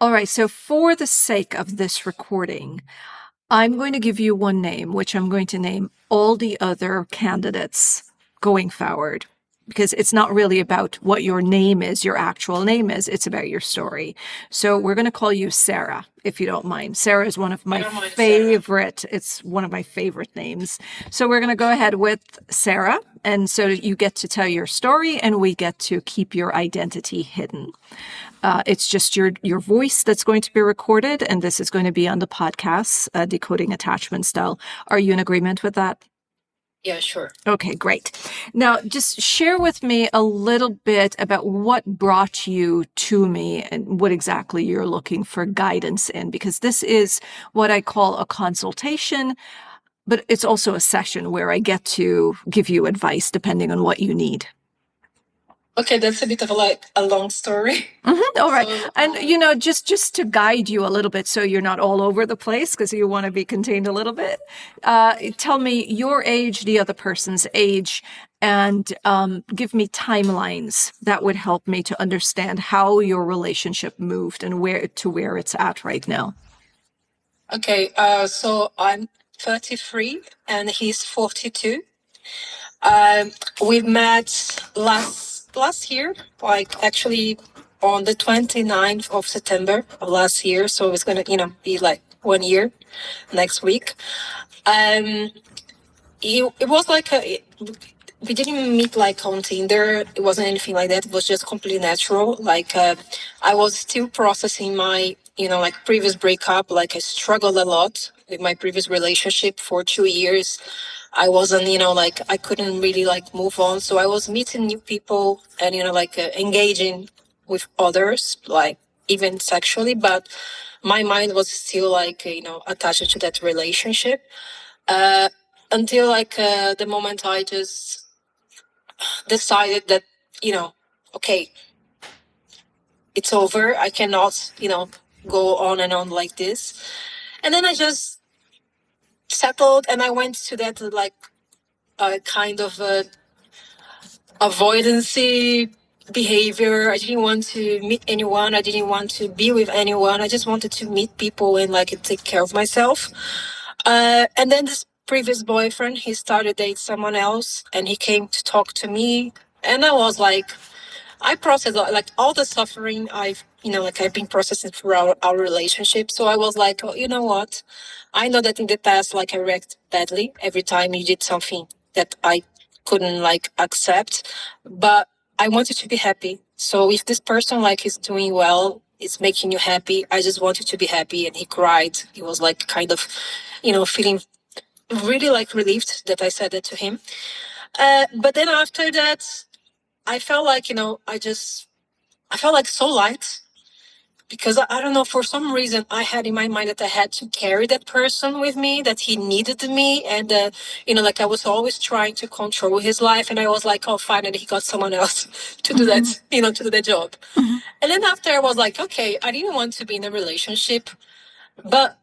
All right. So for the sake of this recording, I'm going to give you one name, which I'm going to name all the other candidates going forward, because it's not really about what your name is, your actual name is. It's about your story. So we're going to call you Sarah, if you don't mind. Sarah is one of my favorite. It's one of my favorite names. So we're going to go ahead with Sarah. And so you get to tell your story and we get to keep your identity hidden. It's just your voice that's going to be recorded, and this is going to be on the podcast, Decoding Attachment Style. Are you in agreement with that? Yeah, sure. Okay, great. Now, just share with me a little bit about what brought you to me and what exactly you're looking for guidance in, because this is what I call a consultation, but it's also a session where I get to give you advice depending on what you need. Okay, that's a bit of a long story. Mm-hmm. All right. So, and, just to guide you a little bit so you're not all over the place because you want to be contained a little bit, tell me your age, the other person's age, and give me timelines that would help me to understand how your relationship moved and where it's at right now. Okay, so I'm 33 and he's 42. We met last year, like actually on the 29th of September of last year. So it's going to, be like 1 year next week. It was like we didn't meet like on Tinder. It wasn't anything like that. It was just completely natural. Like I was still processing my, previous breakup. Like I struggled a lot with my previous relationship for 2 years. I wasn't, I couldn't really move on. So I was meeting new people and, engaging with others, like even sexually, but my mind was still attached to that relationship. Until the moment I just decided that, okay, it's over. I cannot, go on and on like this. And then I just settled and I went to that kind of avoidancy behavior. I didn't want to meet anyone. I didn't want to be with anyone. I just wanted to meet people and take care of myself. And then this previous boyfriend, he started dating someone else and he came to talk to me. And I was like, I processed all the suffering I've been processing throughout our relationship. So I was like, oh, you know what? I know that in the past, I reacted badly every time you did something that I couldn't accept, but I wanted to be happy. So if this person is doing well, it's making you happy, I just wanted to be happy. And he cried. He was kind of, feeling really relieved that I said that to him. But then after that, I felt I felt so light because I don't know, for some reason I had in my mind that I had to carry that person with me, that he needed me. And, I was always trying to control his life. And I was like, oh, finally he got someone else to do that, to do the job. And then after I was like, okay, I didn't want to be in a relationship, but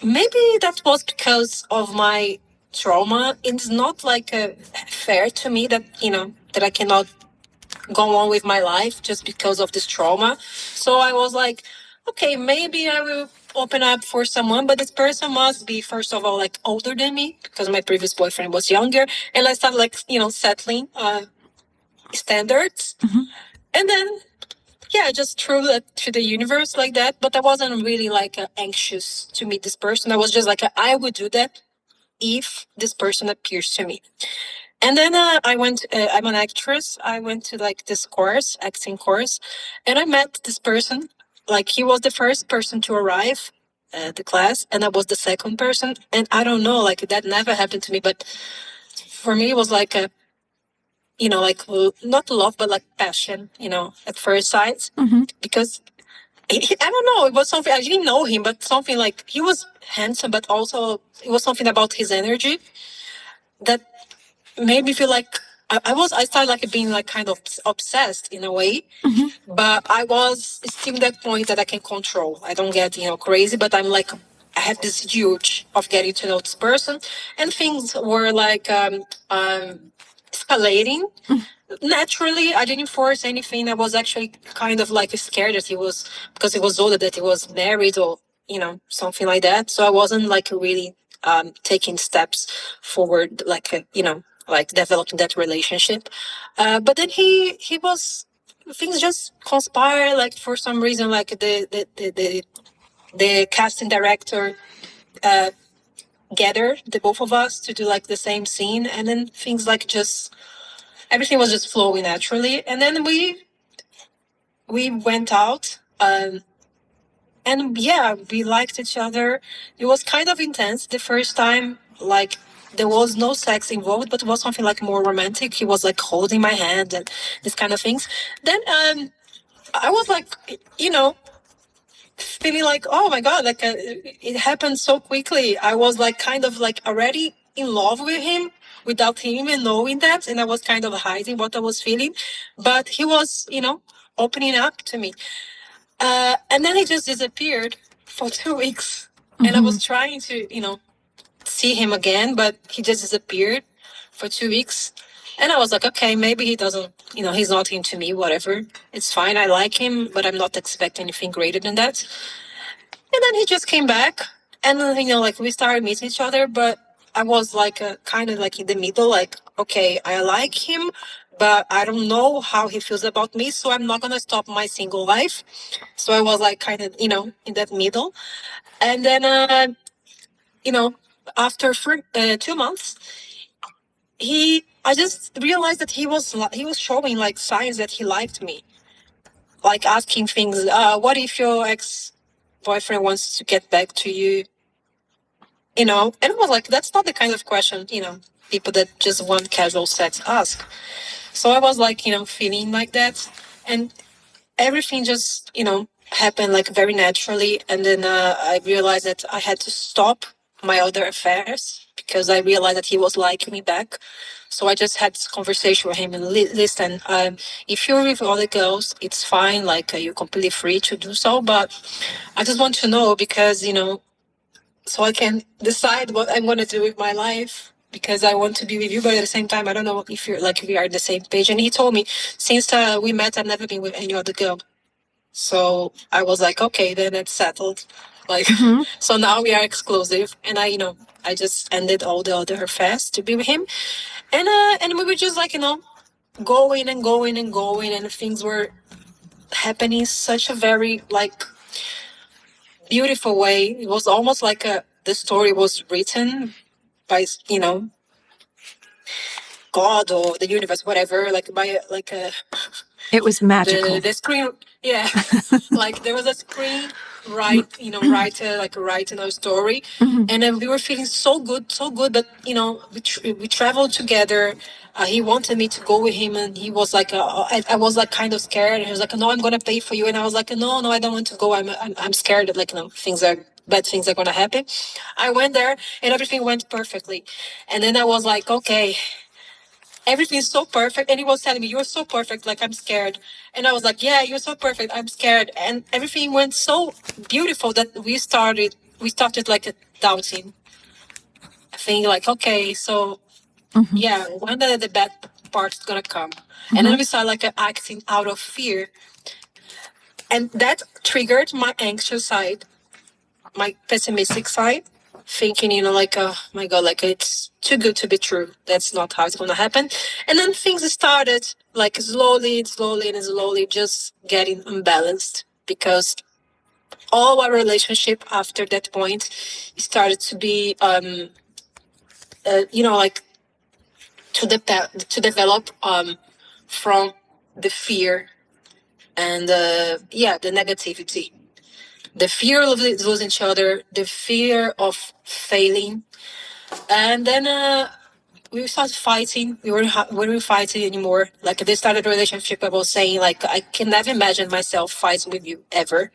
maybe that was because of my trauma. It's not fair to me that, that I cannot go on with my life just because of this trauma. So I was like, okay, maybe I will open up for someone, but this person must be, first of all, older than me, because my previous boyfriend was younger. And I started settling standards. And then I just threw that to the universe like that. But I wasn't really anxious to meet this person. I was just I would do that if this person appears to me. And then I went, I'm an actress. I went to this course, acting course, and I met this person. He was the first person to arrive at the class, and I was the second person. And I don't know, that never happened to me. But for me, it was a, not love, but passion, at first sight. Because I don't know, it was something, I didn't know him, but something he was handsome, but also it was something about his energy that made me feel I started being kind of obsessed in a way, but I was still that point that I can control. I don't get, crazy, but I'm I had this urge of getting to know this person, and things were escalating. naturally. I didn't force anything. I was actually kind of like scared that he was, because he was older, that he was married or, something like that. So I wasn't like really taking steps forward, like, like developing that relationship. But then he was, things just conspire, like for some reason, like the casting director gathered the both of us to do like the same scene, and then things like just everything was just flowing naturally. And then we went out, and yeah, we liked each other. It was kind of intense the first time. Like there was no sex involved, but it was something like more romantic. He was like holding my hand and this kind of things. Then I was like, feeling like, oh my god, like it happened so quickly. I was like kind of like already in love with him without him even knowing that, and I was kind of hiding what I was feeling, but he was, opening up to me. And then he just disappeared for 2 weeks, and I was trying to, see him again, but he just disappeared for 2 weeks. And I was like, okay, maybe he doesn't, he's not into me, whatever. It's fine. I like him, but I'm not expecting anything greater than that. And then he just came back, and like we started meeting each other, but I was like kind of like in the middle, like, okay, I like him, but I don't know how he feels about me, so I'm not gonna stop my single life. So I was like kind of, in that middle. And then, after 2 months, I just realized that he was showing like signs that he liked me, like asking things. What if your ex-boyfriend wants to get back to you? And I was like, that's not the kind of question, people that just want casual sex ask. So I was like, feeling like that. And everything just, happened like very naturally. And then I realized that I had to stop my other affairs because I realized that he was liking me back. So I just had this conversation with him and listen, if you're with other girls, it's fine. Like you're completely free to do so. But I just want to know because, so I can decide what I'm going to do with my life, because I want to be with you, but at the same time, I don't know if you're like, we are on the same page. And he told me, since we met, I've never been with any other girl. So I was like, okay, then it's settled. Like, so now we are exclusive. And I just ended all the other affairs to be with him. And we were just like, going and going and going, and things were happening such a very like beautiful way. It was almost like the story was written by God or the universe, whatever, like by like a It was magical. the screen, yeah. Like there was a screen writer like writing a story, and then we were feeling so good, but we traveled together. He wanted me to go with him, and he was like, I was like kind of scared. And he was like, no, I'm gonna pay for you, and I was like, no, I don't want to go. I'm scared that like bad things are gonna happen. I went there, and everything went perfectly, and then I was like, okay, everything's so perfect. And he was telling me, you're so perfect, like I'm scared. And I was like, yeah, you're so perfect, I'm scared. And everything went so beautiful that we started like a doubting thing, like, okay, so yeah, when the bad part's gonna come. And then we started like acting out of fear, and that triggered my anxious side, my pessimistic side, thinking, like, oh my God, like it's too good to be true. That's not how it's going to happen. And then things started like slowly and slowly just getting unbalanced, because all our relationship after that point started to be, like to develop from the fear and, the negativity. The fear of losing each other, the fear of failing. And then we started fighting. We weren't fighting anymore. Like they started a relationship. I was saying, like, I can never imagine myself fighting with you ever.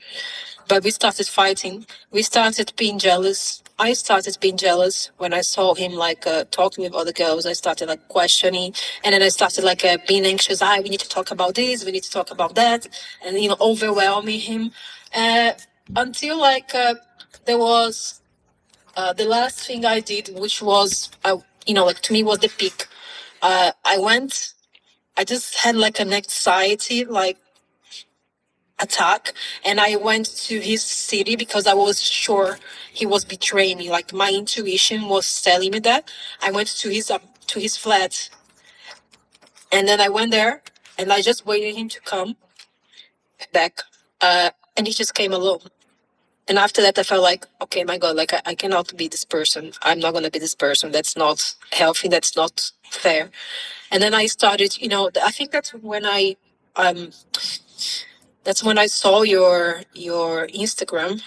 But we started fighting. We started being jealous. I started being jealous when I saw him like talking with other girls. I started like questioning, and then I started like being anxious. We need to talk about this. We need to talk about that, and overwhelming him, until like there was the last thing I did, which was like to me was the peak. I went I just had like an anxiety, like attack, and I went to his city because I was sure he was betraying me. Like my intuition was telling me that. I went to his flat, and then I went there, and I just waited him to come back, and he just came alone. And after that, I felt like, okay, my God, like I cannot be this person. I'm not gonna be this person. That's not healthy. That's not fair. And then I started, I think um that's when I saw your Instagram,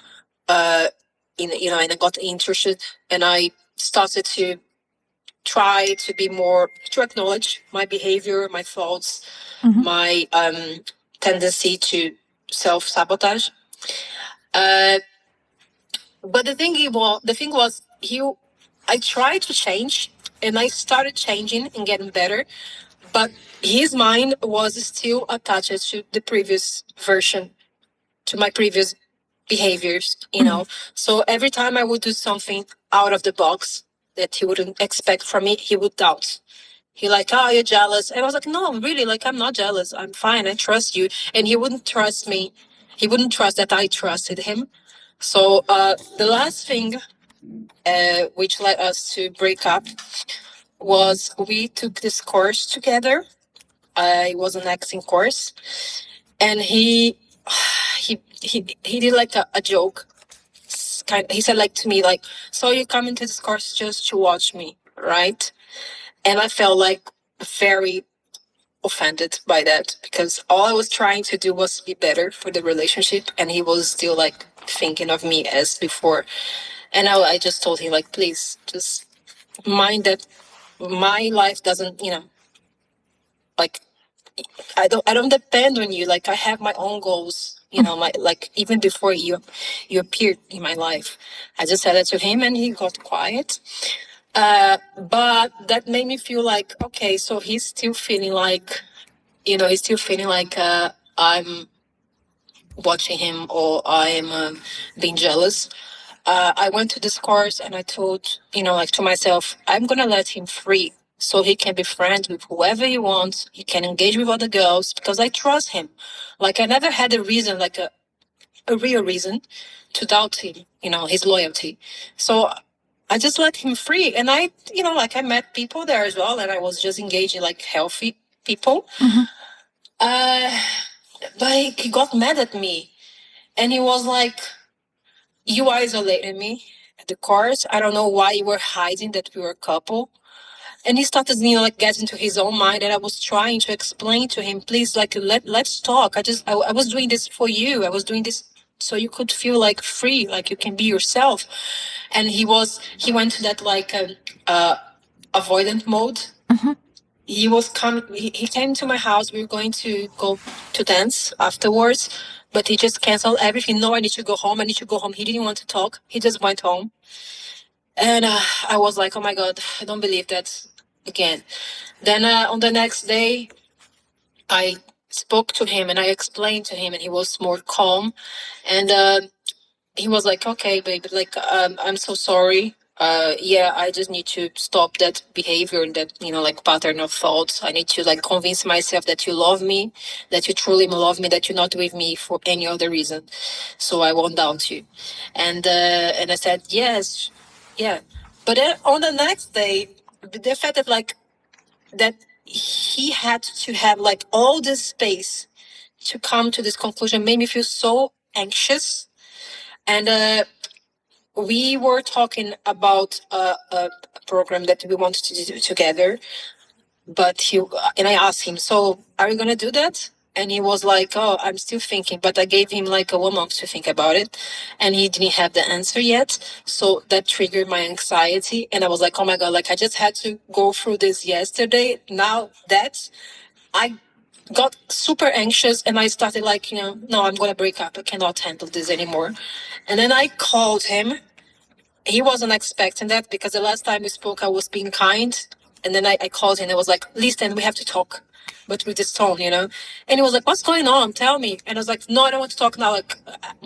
and I got interested, and I started to try to be more to acknowledge my behavior, my thoughts, my tendency to self-sabotage. But the thing was, I tried to change, and I started changing and getting better, but his mind was still attached to the previous version, to my previous behaviors, So every time I would do something out of the box that he wouldn't expect from me, he would doubt. He like, oh, you're jealous. And I was like, no, really, like, I'm not jealous. I'm fine. I trust you. And he wouldn't trust me. He wouldn't trust that I trusted him. So the last thing which led us to break up was we took this course together. It was an acting course. And he did like a joke. He said like to me, like, so you come into this course just to watch me, right? And I felt like very offended by that, because all I was trying to do was be better for the relationship, and he was still like thinking of me as before. And I just told him, like, please just mind that my life doesn't, like, I don't depend on you. Like, I have my own goals, my, like, even before you appeared in my life. I just said that to him, and he got quiet. But that made me feel like, okay, so he's still feeling like, I'm watching him, or I'm being jealous. I went to this course, and I told, like, to myself, I'm going to let him free so he can be friends with whoever he wants. He can engage with other girls because I trust him. Like, I never had a reason, like a real reason to doubt him, his loyalty. So I just let him free. And I, like, I met people there as well, and I was just engaging like healthy people. But he got mad at me, and he was like, you isolated me at the course. I don't know why you were hiding that we were a couple. And he started, like, getting into his own mind. And I was trying to explain to him, please, like, let's talk. I was doing this for you. I was doing this so you could feel like free, like you can be yourself. And he went to that like avoidant mode. He came to my house. We were going to go to dance afterwards, but he just canceled everything. No, I need to go home. He didn't want to talk. He just went home. And I was like, oh my God, I don't believe that again. Then on the next day, I spoke to him and I explained to him, and he was more calm. And he was like, okay, babe, like, I'm so sorry. Yeah, I just need to stop that behavior and that, like, pattern of thoughts. I need to, like, convince myself that you love me, that you truly love me, that you're not with me for any other reason. So I won't doubt you. And I said, yes, yeah. But then on the next day, the fact that, like, that he had to have, like, all this space to come to this conclusion made me feel so anxious. And we were talking about a program that we wanted to do together, but I asked him, so are you going to do that? And he was like, oh, I'm still thinking, but I gave him like a 1 month to think about it, and he didn't have the answer yet. So that triggered my anxiety, and I was like, oh my God, like, I just had to go through this yesterday. Now that I got super anxious, and I started like, no, I'm going to break up. I cannot handle this anymore. And then I called him. He wasn't expecting that, because the last time we spoke, I was being kind. And then I called him and I was like, listen, we have to talk, but with this tone, you know? And he was like, what's going on? Tell me. And I was like, no, I don't want to talk now. Like,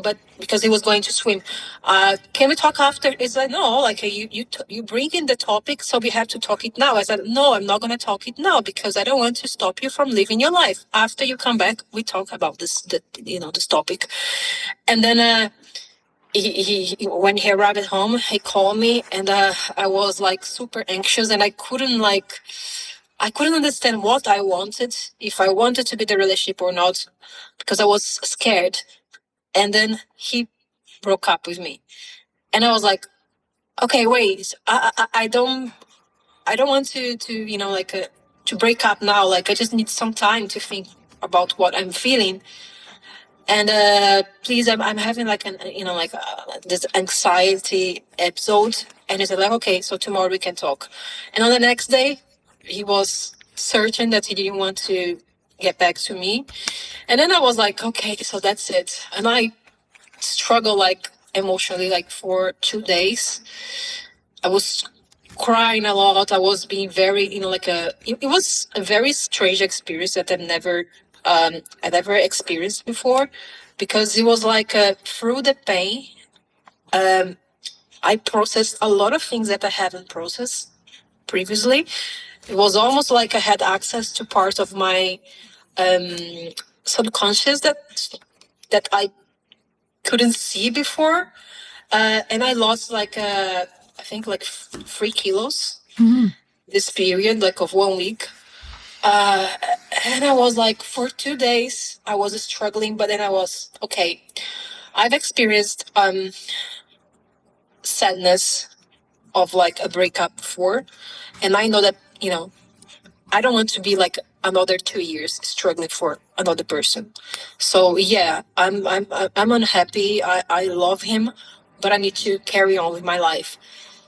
but because he was going to swim, can we talk after? It's like, no, like you bring in the topic, so we have to talk it now. I said, no, I'm not going to talk it now because I don't want to stop you from living your life. After you come back, we talk about this topic. And then, he when he arrived at home, he called me, and I was like super anxious, and I couldn't understand what I wanted, if I wanted to be the relationship or not, because I was scared. And then he broke up with me, and I was like, okay, wait, I don't want to to break up now. Like, I just need some time to think about what I'm feeling. And please, I'm having like this anxiety episode. And he said like, okay, so tomorrow we can talk. And on the next day, he was certain that he didn't want to get back to me. And then I was like, okay, so that's it. And I struggled like emotionally, like for 2 days. I was crying a lot. I was being very, it was a very strange experience that I'd never experienced before, because it was like through the pain, I processed a lot of things that I haven't processed previously. It was almost like I had access to parts of my subconscious that I couldn't see before. And I lost like, I think like 3 kilos this period, like of 1 week. And I was like, for 2 days, I was struggling, but then I was, okay, I've experienced sadness of like a breakup before. And I know that, I don't want to be like another 2 years struggling for another person. So yeah, I'm unhappy. I love him, but I need to carry on with my life.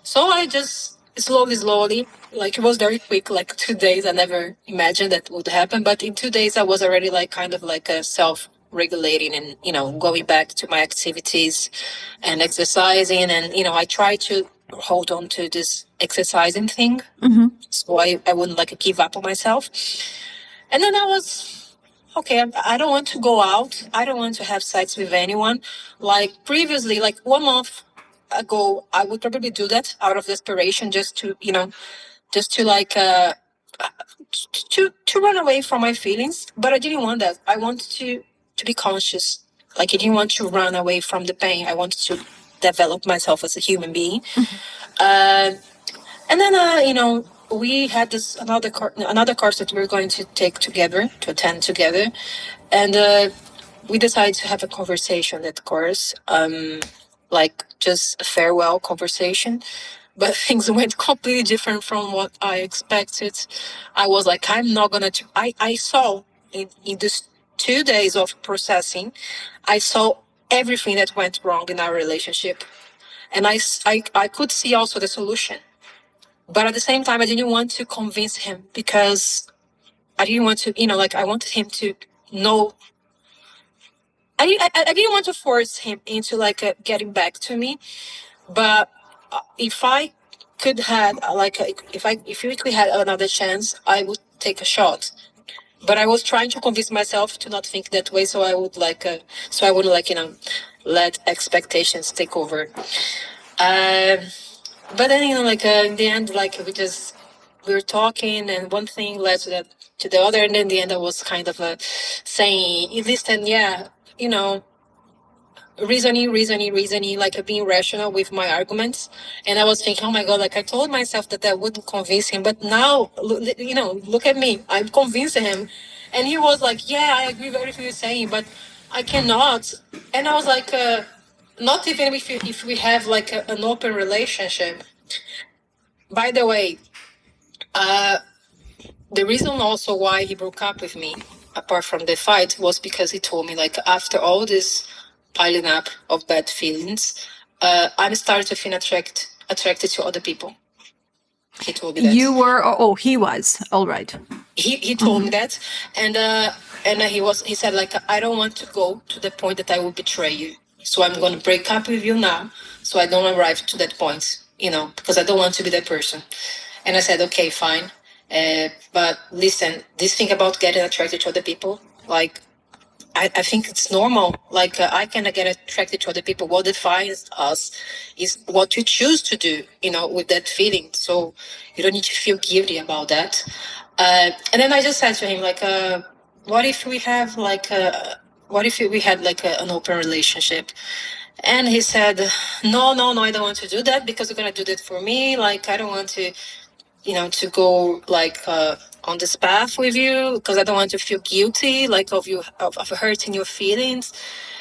So I just slowly, like it was very quick, like 2 days. I never imagined that would happen. But in 2 days, I was already like kind of like a self-regulating and, going back to my activities and exercising. And, I try to hold on to this exercising thing. So I wouldn't like give up on myself. And then I was, okay, I don't want to go out. I don't want to have sex with anyone. Like previously, like 1 month ago, I would probably do that out of desperation, just to, like, to run away from my feelings. But I didn't want that. I wanted to be conscious. Like, I didn't want to run away from the pain. I wanted to develop myself as a human being. And then, we had this another course that we were going to take together, to attend together. And we decided to have a conversation at the course, like just a farewell conversation. But things went completely different from what I expected. I was like, I'm not going to... I saw in this 2 days of processing, I saw everything that went wrong in our relationship. And I could see also the solution. But at the same time, I didn't want to convince him, because I didn't want to, I wanted him to know. I didn't want to force him into like getting back to me. But if I could have if we could have another chance, I would take a shot. But I was trying to convince myself to not think that way, so I would so I wouldn't let expectations take over. But then, in the end, we were talking, and one thing led to the other, and in the end, I was kind of saying, listen, yeah, reasoning, like being rational with my arguments. And I was thinking, oh my God, like I told myself that I wouldn't convince him, but now, look at me, I'm convincing him. And he was like, yeah, I agree with everything you're saying, but I cannot. And I was like, not even if we have like an open relationship. By the way, the reason also why he broke up with me, apart from the fight, was because he told me, like, after all this piling up of bad feelings, I'm starting to feel attracted to other people. He told me that. You were, he was. All right. He told me that, and he said, like, I don't want to go to the point that I will betray you. So I'm going to break up with you now, so I don't arrive to that point, because I don't want to be that person. And I said, okay, fine. But listen, this thing about getting attracted to other people, like, I think it's normal. Like, I cannot get attracted to other people. What defines us is what you choose to do, with that feeling. So you don't need to feel guilty about that. And then I just said to him, like, what if we have like what if we had like an open relationship? And he said, no, I don't want to do that because you're gonna do that for me. Like, I don't want to, to go like on this path with you because I don't want to feel guilty, like of hurting your feelings.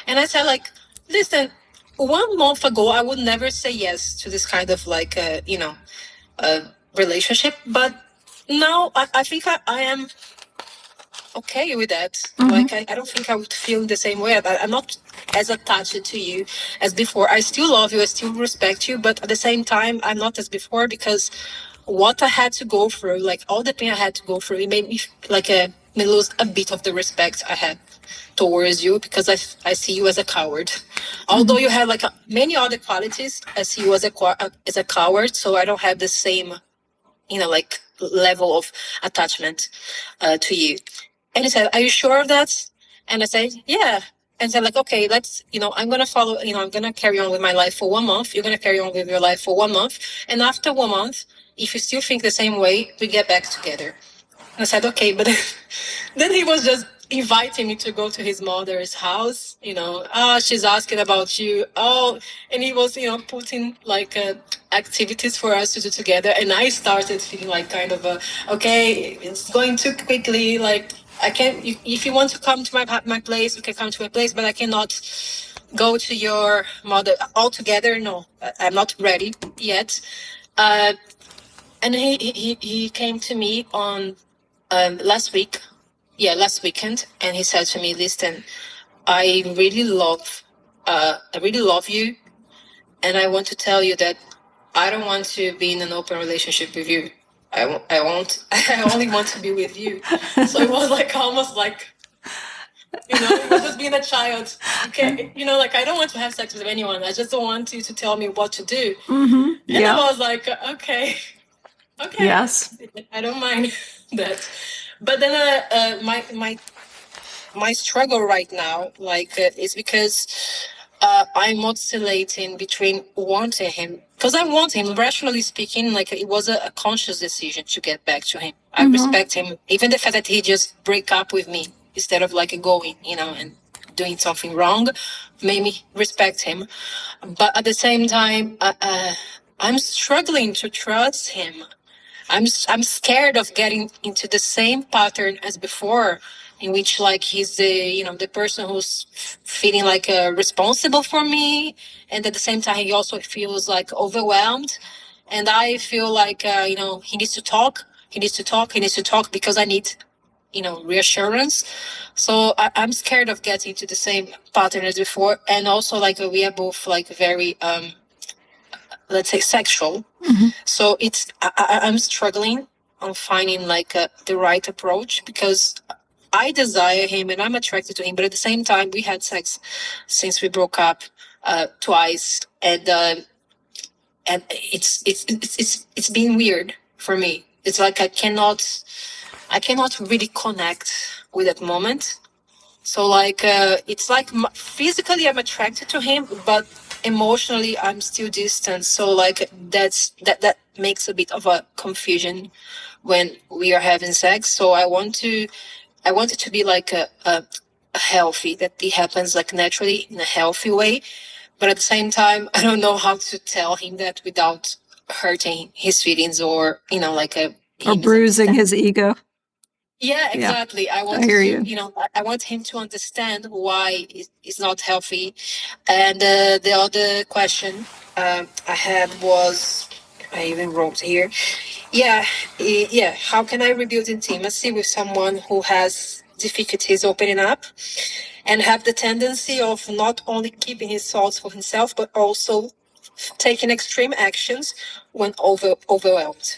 And I said, like, listen, 1 month ago I would never say yes to this kind of like relationship, but now I think I am okay with that. Like, I don't think I would feel the same way. I'm not as attached to you as before. I still love you, I still respect you, but at the same time, I'm not as before because what I had to go through, like all the pain I had to go through, it made me like me lose a bit of the respect I had towards you because I see you as a coward. Although you have like many other qualities, I see you as a coward, so I don't have the same like level of attachment to you. And he said, are you sure of that? And I said, yeah. And said, like, okay, let's, I'm going to follow, I'm going to carry on with my life for 1 month. You're going to carry on with your life for 1 month. And after 1 month, if you still think the same way, we get back together. And I said, okay, but then he was just inviting me to go to his mother's house, she's asking about you. Oh, and he was, putting like activities for us to do together. And I started feeling like kind of okay, it's going too quickly. Like, I can't, if you want to come to my place, you can come to my place, but I cannot go to your mother altogether. No, I'm not ready yet. And he came to me on last weekend, and he said to me, listen, I really love you, and I want to tell you that I don't want to be in an open relationship with you. I only want to be with you. So it was like almost like, it was just being a child. Okay, like, I don't want to have sex with anyone. I just don't want you to tell me what to do. And I was like, okay. Yes. I don't mind that. But then my struggle right now, like, is because I'm oscillating between wanting him, because I want him. Rationally speaking, like, it was a conscious decision to get back to him. I respect him, even the fact that he just break up with me instead of like going, and doing something wrong, made me respect him. But at the same time, I'm struggling to trust him. I'm scared of getting into the same pattern as before, in which like he's the person who's feeling like responsible for me, and at the same time he also feels like overwhelmed, and I feel like he needs to talk, because I need reassurance. So I'm scared of getting into the same pattern as before, and also like we are both like very let's say sexual. So I'm struggling on finding like the right approach, because I desire him and I'm attracted to him, but at the same time we had sex since we broke up twice, and it's been weird for me. It's like I cannot really connect with that moment. So like it's like physically I'm attracted to him, but emotionally I'm still distant. So like that makes a bit of a confusion when we are having sex. So I want it to be like a healthy, that it happens like naturally in a healthy way. But at the same time, I don't know how to tell him that without hurting his feelings, or like Or bruising his ego. Yeah, exactly. Yeah, I want I want him to understand why it's not healthy. And the other question I had was, I even wrote here. Yeah. How can I rebuild intimacy with someone who has difficulties opening up and have the tendency of not only keeping his thoughts for himself, but also taking extreme actions when overwhelmed?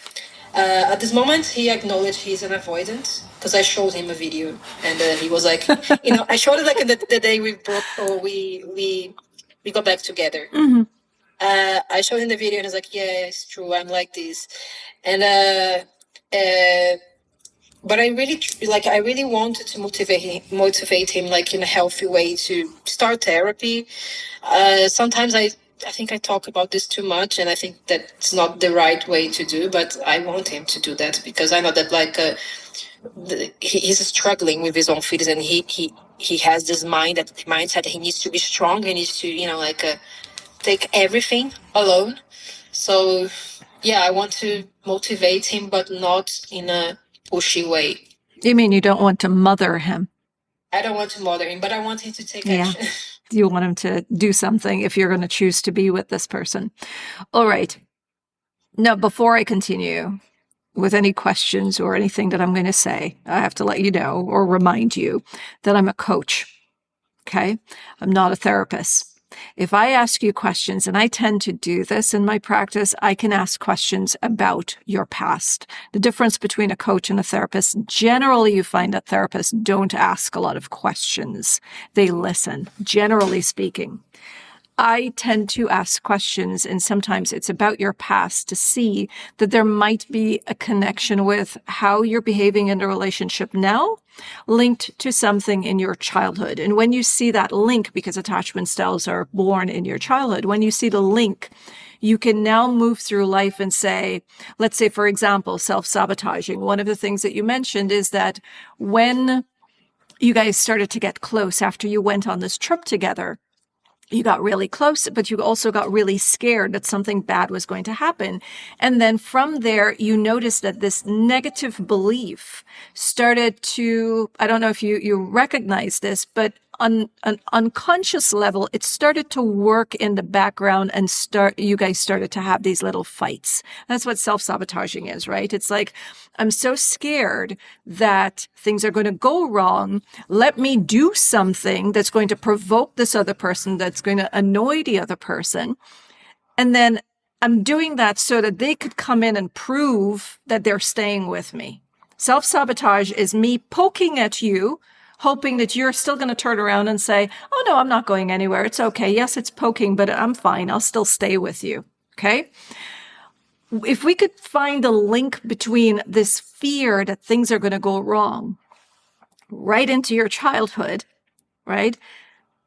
At this moment, he acknowledged he's an avoidant, because I showed him a video, and he was like, I showed it like the day we broke, or we got back together. I showed him the video, and he's like, yeah, it's true, I'm like this. And But I really wanted to motivate him like in a healthy way to start therapy. Sometimes I think I talk about this too much, and I think that it's not the right way to do. But I want him to do that because I know that he's struggling with his own feelings, and he has this mindset that he needs to be strong. He needs to take everything alone. So yeah, I want to motivate him, but not in a pushy way. You mean you don't want to mother him? I don't want to mother him, but I want him to take Yeah. action. You want him to do something if you're going to choose to be with this person. All right. Now, before I continue with any questions or anything that I'm going to say, I have to let you know or remind you that I'm a coach. Okay? I'm not a therapist. If I ask you questions, and I tend to do this in my practice, I can ask questions about your past. The difference between a coach and a therapist, generally you find that therapists don't ask a lot of questions. They listen, generally speaking. I tend to ask questions, and sometimes it's about your past to see that there might be a connection with how you're behaving in a relationship now, linked to something in your childhood. And when you see that link, because attachment styles are born in your childhood, when you see the link, you can now move through life and say, let's say, for example, self-sabotaging. One of the things that you mentioned is that when you guys started to get close after you went on this trip together, you got really close, but you also got really scared that something bad was going to happen. And then from there, you noticed that this negative belief started to, I don't know if you recognize this, but on an unconscious level, it started to work in the background and you guys started to have these little fights. That's what self-sabotaging is, right? It's like, I'm so scared that things are going to go wrong. Let me do something that's going to provoke this other person, that's going to annoy the other person. And then I'm doing that so that they could come in and prove that they're staying with me. Self-sabotage is me poking at you, hoping that you're still going to turn around and say, oh, no, I'm not going anywhere. It's okay. Yes, it's poking, but I'm fine. I'll still stay with you. Okay? If we could find a link between this fear that things are going to go wrong right into your childhood, right?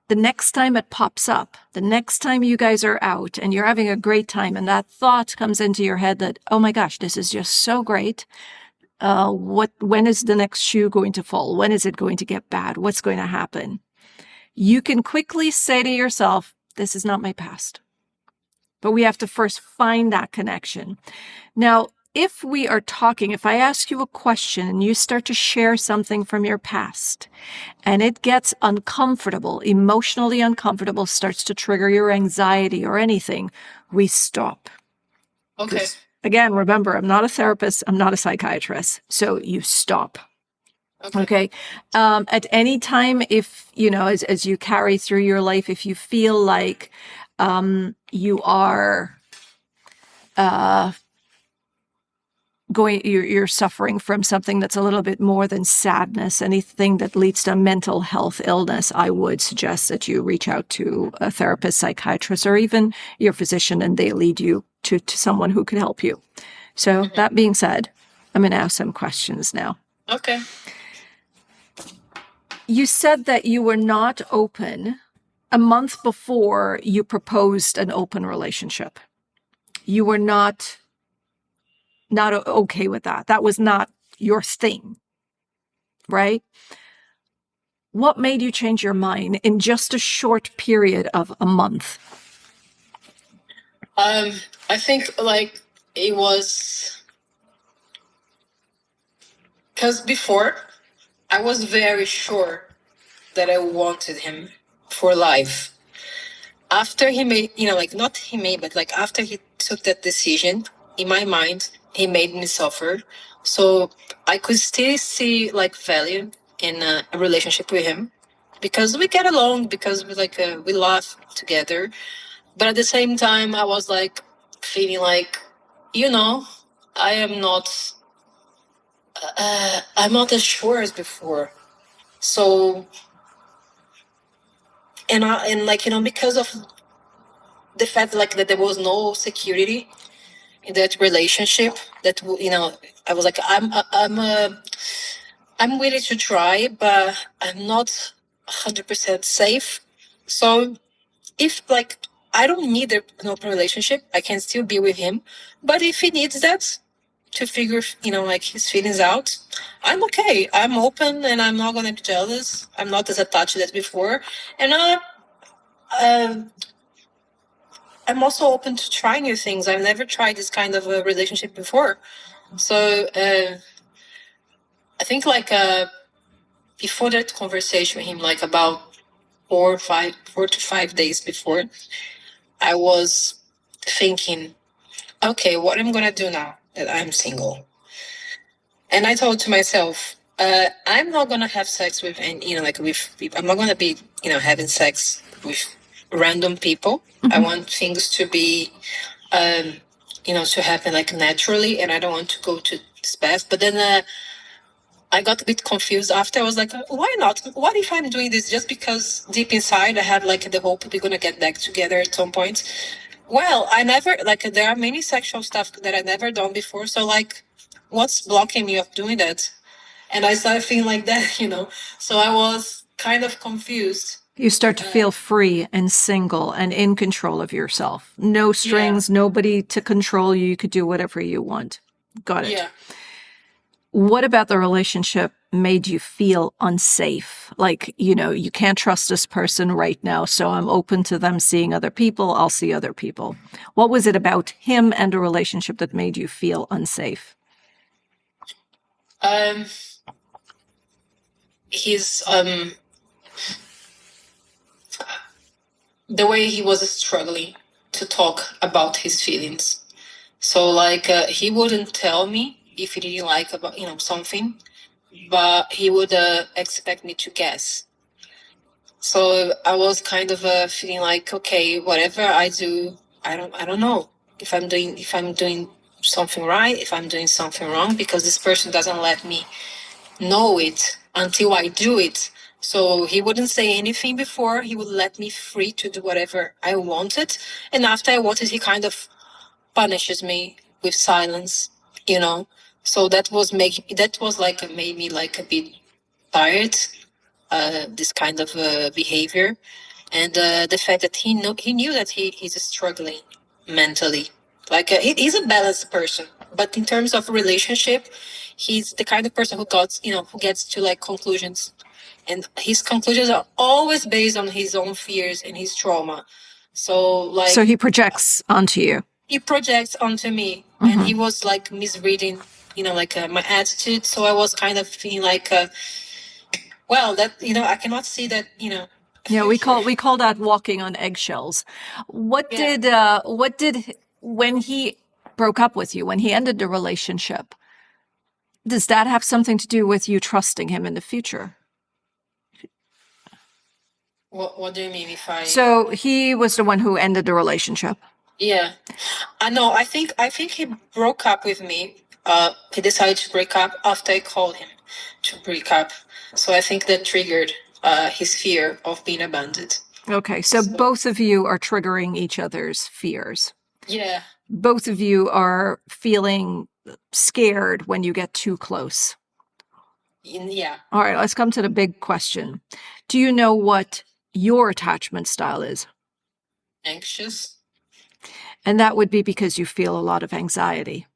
The next time it pops up, the next time you guys are out and you're having a great time and that thought comes into your head that, oh my gosh, this is just so great. When is the next shoe going to fall? When is it going to get bad? What's going to happen? You can quickly say to yourself, this is not my past. But we have to first find that connection. Now, if I ask you a question and you start to share something from your past and it gets uncomfortable, emotionally uncomfortable, starts to trigger your anxiety or anything, we stop. Okay. Again, remember, I'm not a therapist. I'm not a psychiatrist. So you stop. Okay. At any time, if, as you carry through your life, if you feel like you are you're suffering from something that's a little bit more than sadness, anything that leads to mental health illness, I would suggest that you reach out to a therapist, psychiatrist, or even your physician, and they lead you to someone who can help you. So that being said, I'm going to ask some questions now. Okay. You said that you were not open a month before you proposed an open relationship. You were not okay with that. That was not your thing, right? What made you change your mind in just a short period of a month? I think it was because before I was very sure that I wanted him for life. After he made, not he made, but after he took that decision, in my mind, he made me suffer. So I could still see value in a relationship with him because we get along, because we laugh together. But at the same time, I was feeling I am not, I'm not as sure as before. So, because of the fact that there was no security, in that relationship that, I was like, I'm willing to try, but I'm not 100% safe. So if like I don't need an open relationship, I can still be with him. But if he needs that to figure, like his feelings out, I'm okay. I'm open and I'm not gonna be jealous. I'm not as attached as before, and I'm also open to try new things. I've never tried this kind of a relationship before, so I think like before that conversation with him, like about 4 to 5 days before, I was thinking, okay, what I'm gonna do now that I'm single. And I told to myself, I'm not gonna have sex with any, with people. I'm not gonna be, having sex with random people. Mm-hmm. I want things to be, to happen like naturally, and I don't want to go to this path. But then I got a bit confused after. I was like, why not? What if I'm doing this just because deep inside I had like the hope we're gonna get back together at some point? Well, I never, like, there are many sexual stuff that I never done before. So like, what's blocking me of doing that? And I started feeling like that, So I was kind of confused. You start to feel free and single and in control of yourself. No strings, nobody to control you. You could do whatever you want. Got it. Yeah. What about the relationship made you feel unsafe? Like, you can't trust this person right now, so I'm open to them seeing other people. I'll see other people. What was it about him and a relationship that made you feel unsafe? He's the way he was struggling to talk about his feelings. So like he wouldn't tell me if he didn't like about something, but he would expect me to guess. So I was kind of feeling like, okay, whatever I do, I don't know if I'm doing something right, if I'm doing something wrong, because this person doesn't let me know it until I do it. So he wouldn't say anything before. He would let me free to do whatever I wanted. And after I wanted, he kind of punishes me with silence, So that was made me like a bit tired, this kind of behavior. And the fact that he knew that he's struggling mentally. Like he's a balanced person, but in terms of relationship, he's the kind of person who gets to like conclusions, and his conclusions are always based on his own fears and his trauma. So he projects onto you. He projects onto me, and he was like misreading, my attitude. So I was kind of feeling like, well, that I cannot see that, Yeah, we call that walking on eggshells. What did when he broke up with you, when he ended the relationship, does that have something to do with you trusting him in the future? What do you mean if I? So he was the one who ended the relationship. Yeah, I know. I think he broke up with me. He decided to break up after I called him to break up. So I think that triggered his fear of being abandoned. Okay, so both of you are triggering each other's fears. Yeah. Both of you are feeling scared when you get too close. Yeah. All right, let's come to the big question. Do you know what your attachment style is? Anxious. And that would be because you feel a lot of anxiety.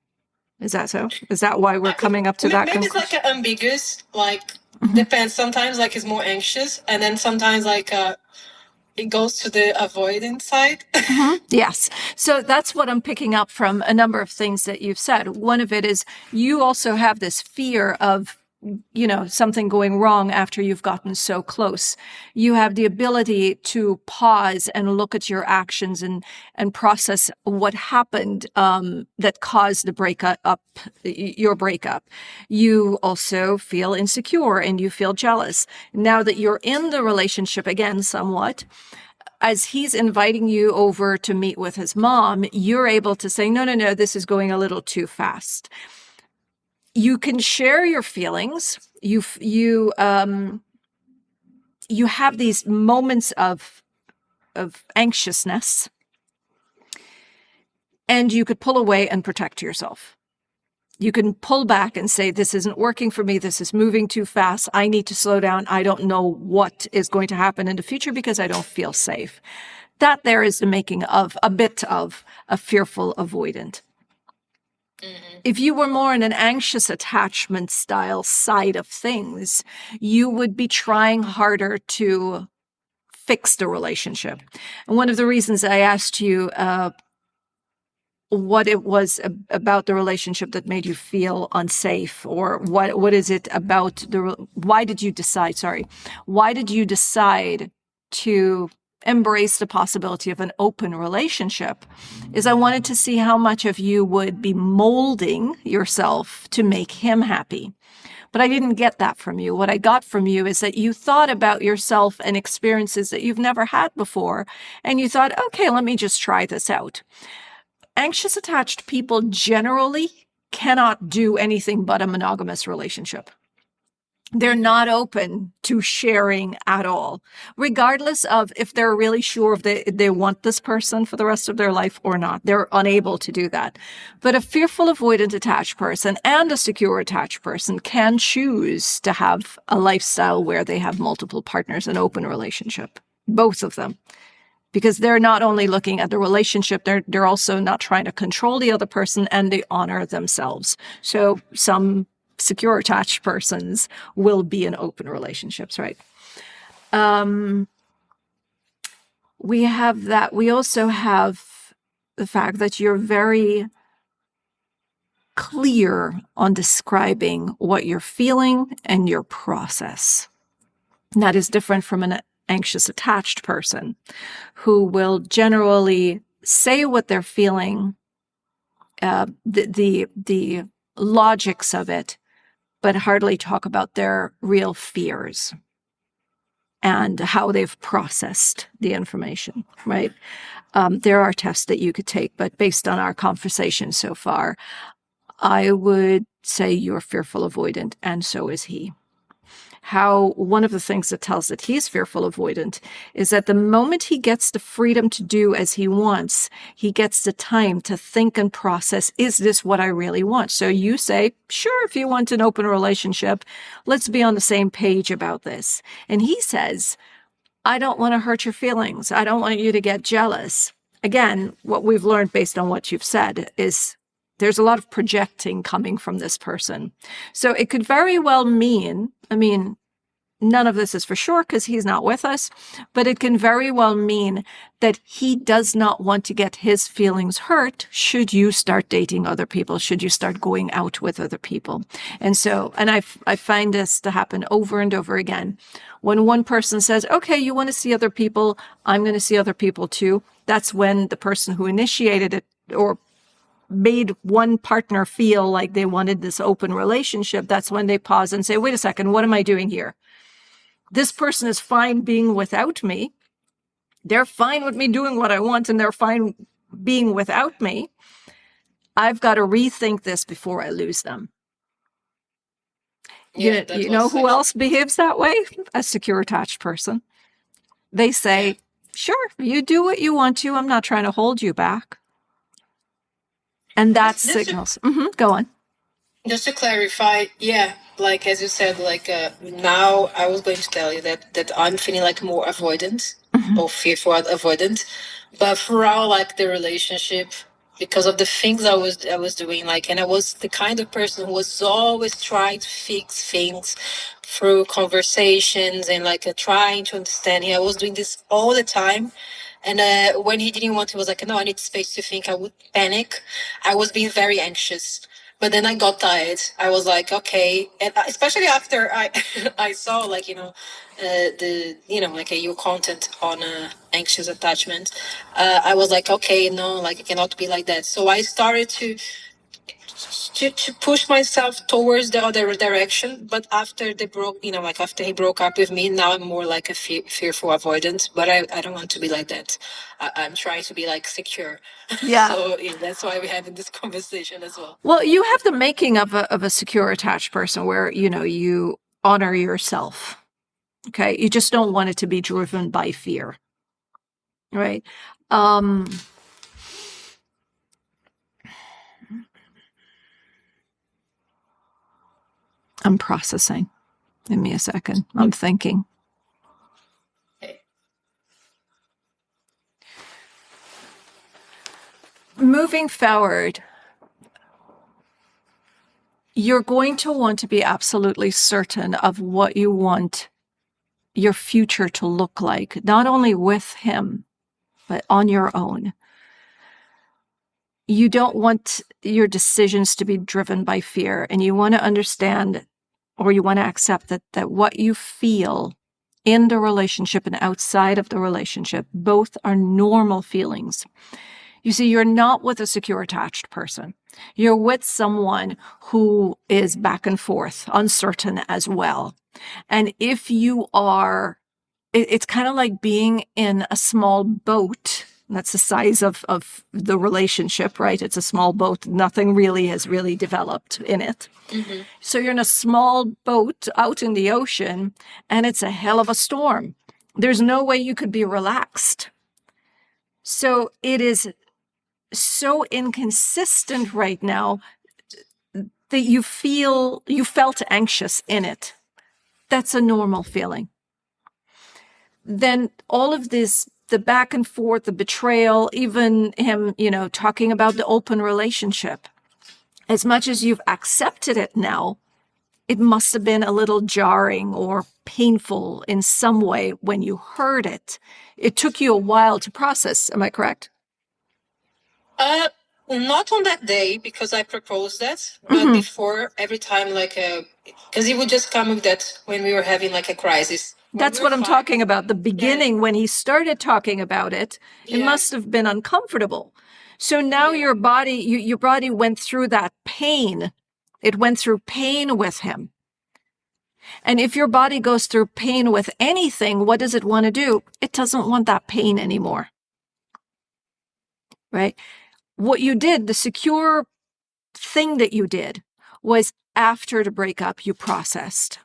Is that so? Is that why we're coming up to that maybe conclusion? it's like ambiguous, like depends. Sometimes like it's more anxious, and then sometimes like it goes to the avoidant side. Yes. So that's what I'm picking up from a number of things that you've said. One of it is you also have this fear of something going wrong after you've gotten so close. You have the ability to pause and look at your actions and process what happened that caused your breakup. You also feel insecure and you feel jealous. Now that you're in the relationship again somewhat, as he's inviting you over to meet with his mom, you're able to say, no, this is going a little too fast. You can share your feelings. You have these moments of anxiousness, And you could pull away and protect yourself. You can pull back and say, this isn't working for me. This is moving too fast. I need to slow down. I don't know what is going to happen in the future because I don't feel safe. That there is the making of a bit of a fearful avoidant. If you were more in an anxious attachment style side of things, you would be trying harder to fix the relationship. And one of the reasons I asked you what it was about the relationship that made you feel unsafe, or what is it about why did you decide to embrace the possibility of an open relationship, is I wanted to see how much of you would be molding yourself to make him happy. But I didn't get that from you. What I got from you is that you thought about yourself and experiences that you've never had before, and you thought, okay, let me just try this out. Anxious attached people generally cannot do anything but a monogamous relationship. They're not open to sharing at all, regardless of if they're really sure if they want this person for the rest of their life or not. They're unable to do that. But a fearful avoidant attached person and a secure attached person can choose to have a lifestyle where they have multiple partners, an open relationship, both of them. Because they're not only looking at the relationship, they're also not trying to control the other person, and they honor themselves. So some secure attached persons will be in open relationships, right? We have that. We also have the fact that you're very clear on describing what you're feeling and your process. And that is different from an anxious attached person who will generally say what they're feeling, the logics of it, but hardly talk about their real fears and how they've processed the information, right? There are tests that you could take, but based on our conversation so far, I would say you're fearful avoidant, and so is he. How one of the things that tells that he's fearful avoidant is that the moment he gets the freedom to do as he wants, he gets the time to think and process, is this what I really want? So you say, sure, if you want an open relationship, let's be on the same page about this. And he says, I don't want to hurt your feelings. I don't want you to get jealous. Again, what we've learned based on what you've said is there's a lot of projecting coming from this person. So it could very well mean, none of this is for sure because he's not with us, but it can very well mean that he does not want to get his feelings hurt should you start dating other people, should you start going out with other people. And I find this to happen over and over again. When one person says, okay, you want to see other people, I'm going to see other people too, that's when the person who initiated it or made one partner feel like they wanted this open relationship, that's when they pause and say, wait a second, what am I doing here? This person is fine being without me. They're fine with me doing what I want, and they're fine being without me. I've got to rethink this before I lose them. Yeah, you know who else behaves that way? A secure attached person. They say, sure, you do what you want to. I'm not trying to hold you back. And that signals. Go on. Just to clarify, yeah, like as you said, now I was going to tell you that I'm feeling like more avoidant or fearful avoidant, but throughout like the relationship, because of the things I was doing, and I was the kind of person who was always trying to fix things through conversations and trying to understand him. I was doing this all the time. And when he didn't want to, was like, no, I need space to think. I would panic. I was being very anxious. But then I got tired. I was like, okay. And especially after I saw your content on anxious attachment, I was like, okay, no, it cannot be like that. So I started to push myself towards the other direction. But after after he broke up with me, now I'm more like a fearful avoidant. But I don't want to be like that. I'm trying to be secure. Yeah. So that's why we're having this conversation as well. Well, you have the making of a secure attached person where, you honor yourself. Okay. You just don't want it to be driven by fear. Right. I'm processing. Give me a second. I'm thinking. Okay. Moving forward, you're going to want to be absolutely certain of what you want your future to look like, not only with him, but on your own. You don't want your decisions to be driven by fear, and you want to understand, or you want to accept that what you feel in the relationship and outside of the relationship, both are normal feelings. You see, you're not with a secure attached person. You're with someone who is back and forth, uncertain as well. And if you are, it's kind of like being in a small boat. That's the size of the relationship, right? It's a small boat. Nothing really has really developed in it. Mm-hmm. So you're in a small boat out in the ocean, and it's a hell of a storm. There's no way you could be relaxed. So it is so inconsistent right now that you felt anxious in it. That's a normal feeling. Then all of this, the back and forth, the betrayal, even him, talking about the open relationship, as much as you've accepted it now, it must have been a little jarring or painful in some way when you heard it. It took you a while to process. Am I correct? Not on that day, because I proposed that, but before, every time, because he would just come with that when we were having a crisis. That's what I'm talking about. The beginning, when he started talking about it, it must have been uncomfortable. So now your body went through that pain. It went through pain with him. And if your body goes through pain with anything, what does it want to do? It doesn't want that pain anymore. Right? What you did, the secure thing that you did, was after the breakup, you processed.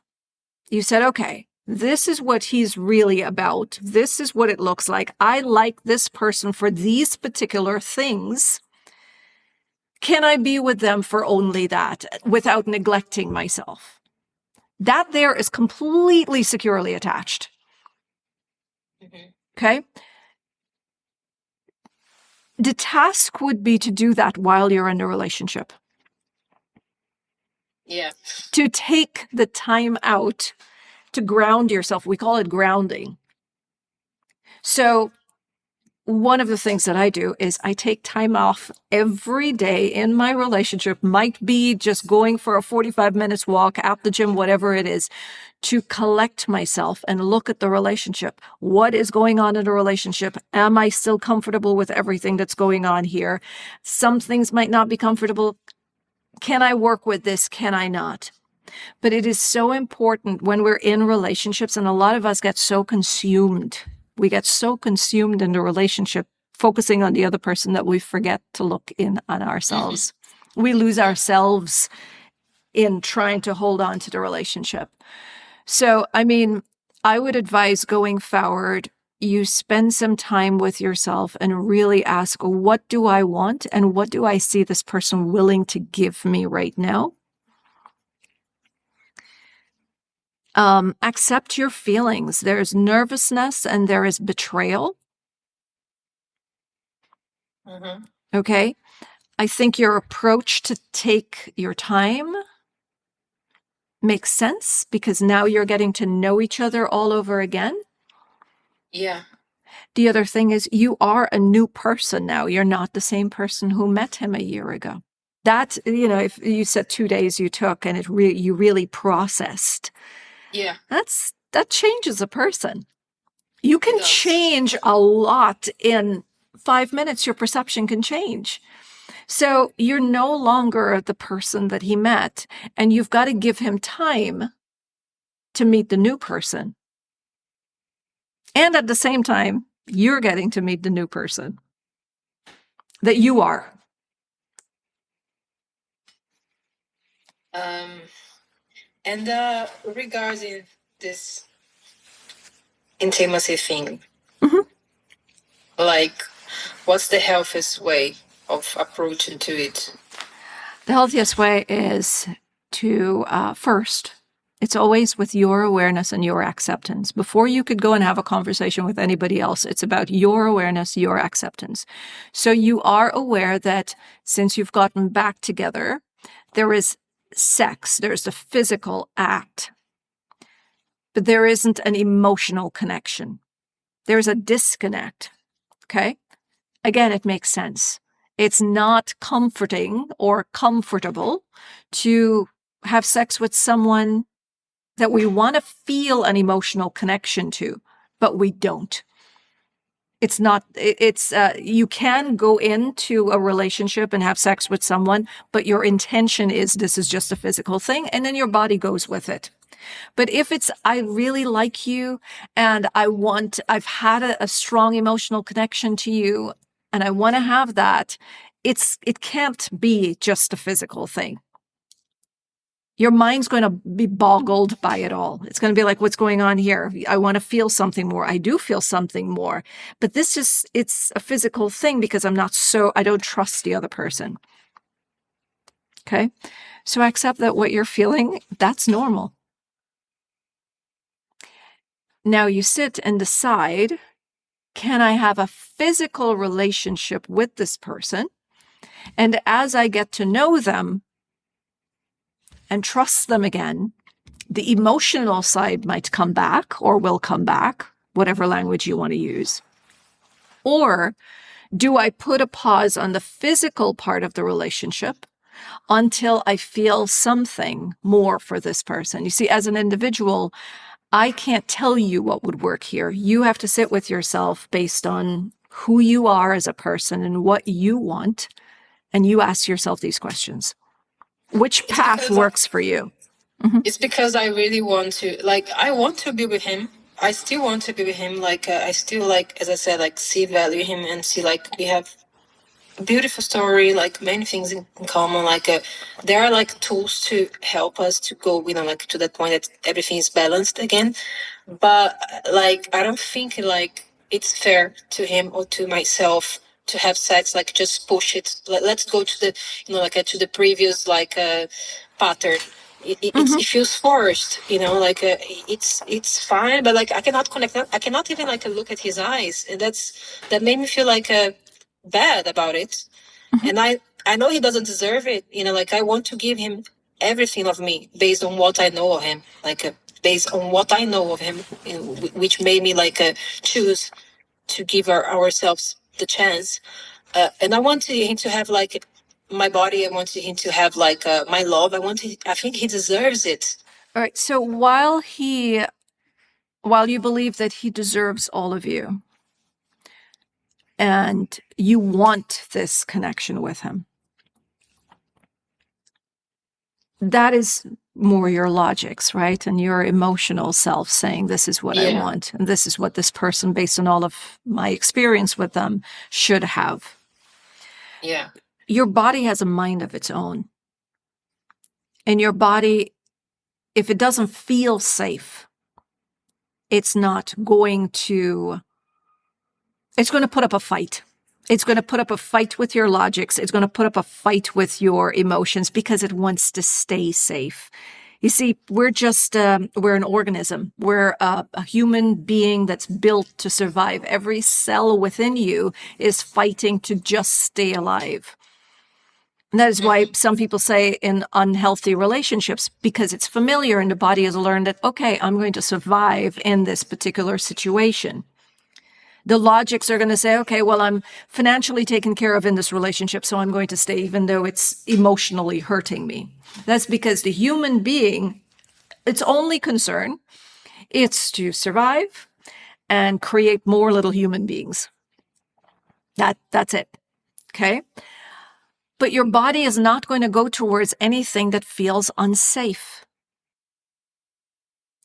You said, okay, this is what he's really about. This is what it looks like. I like this person for these particular things. Can I be with them for only that without neglecting myself? That there is completely securely attached. Mm-hmm. Okay? The task would be to do that while you're in a relationship. Yeah. To take the time out to ground yourself. We call it grounding. So one of the things that I do is I take time off every day in my relationship, might be just going for a 45 minutes walk at the gym, whatever it is, to collect myself and look at the relationship. What is going on in the relationship? Am I still comfortable with everything that's going on here? Some things might not be comfortable. Can I work with this? Can I not? But it is so important when we're in relationships, and a lot of us get so consumed. We get so consumed in the relationship, focusing on the other person, that we forget to look in on ourselves. Mm-hmm. We lose ourselves in trying to hold on to the relationship. So, I would advise going forward, you spend some time with yourself and really ask, what do I want? And what do I see this person willing to give me right now? Accept your feelings. There's nervousness and there is betrayal. Mm-hmm. Okay. I think your approach to take your time makes sense because now you're getting to know each other all over again. Yeah. The other thing is you are a new person now. You're not the same person who met him a year ago. That, if you said 2 days you took and you really processed. Yeah. That changes a person. You can change a lot in 5 minutes. Your perception can change. So you're no longer the person that he met, and you've got to give him time to meet the new person. And at the same time, you're getting to meet the new person that you are. And regarding this intimacy thing, mm-hmm. What's the healthiest way of approaching to it? The healthiest way is to first, it's always with your awareness and your acceptance. Before you could go and have a conversation with anybody else, it's about your awareness, your acceptance. So you are aware that since you've gotten back together, there is sex, there's the physical act, but there isn't an emotional connection. There's a disconnect. Okay? Again, it makes sense. It's not comforting or comfortable to have sex with someone that we want to feel an emotional connection to, but we don't. It's not, you can go into a relationship and have sex with someone, but your intention is this is just a physical thing, and then your body goes with it. But if it's, I really like you and I've had a strong emotional connection to you and I want to have that, it can't be just a physical thing. Your mind's going to be boggled by it all. It's going to be like, what's going on here? I want to feel something more. I do feel something more. But it's a physical thing because I don't trust the other person. Okay? So accept that what you're feeling, that's normal. Now you sit and decide, can I have a physical relationship with this person? And as I get to know them and trust them again, the emotional side might come back or will come back, whatever language you want to use. Or do I put a pause on the physical part of the relationship until I feel something more for this person? You see, as an individual, I can't tell you what would work here. You have to sit with yourself based on who you are as a person and what you want. And you ask yourself these questions. Which path works for you? Mm-hmm. It's because I really want to, I want to be with him. I still want to be with him. I still, as I said, see, value him and see, we have a beautiful story, many things in common. There are, tools to help us to go, to that point that everything is balanced again. But, I don't think, it's fair to him or to myself to have sex, just push it. Let's go to the, to the previous, pattern. It feels forced, it's fine, but I cannot connect. I cannot even look at his eyes, and that made me feel bad about it. And I know he doesn't deserve it. I want to give him everything of me based on what I know of him, based on what I know of him, which made me choose to give ourselves the chance. And I wanted him to have my body. I wanted him to have my love. I think he deserves it. All right. So while you believe that he deserves all of you and you want this connection with him, that is more your logics, right? And your emotional self saying, this is what I want. And this is what this person, based on all of my experience with them, should have. Yeah. Your body has a mind of its own. And your body, if it doesn't feel safe, it's going to put up a fight. It's going to put up a fight with your logics. It's going to put up a fight with your emotions because it wants to stay safe. You see, we're an organism. We're a human being that's built to survive. Every cell within you is fighting to just stay alive. And that is why some people say in unhealthy relationships, because it's familiar and the body has learned that, okay, I'm going to survive in this particular situation. The logics are going to say, okay, well, I'm financially taken care of in this relationship, so I'm going to stay even though it's emotionally hurting me. That's because the human being, its only concern, it's to survive and create more little human beings. That's it. Okay? But your body is not going to go towards anything that feels unsafe.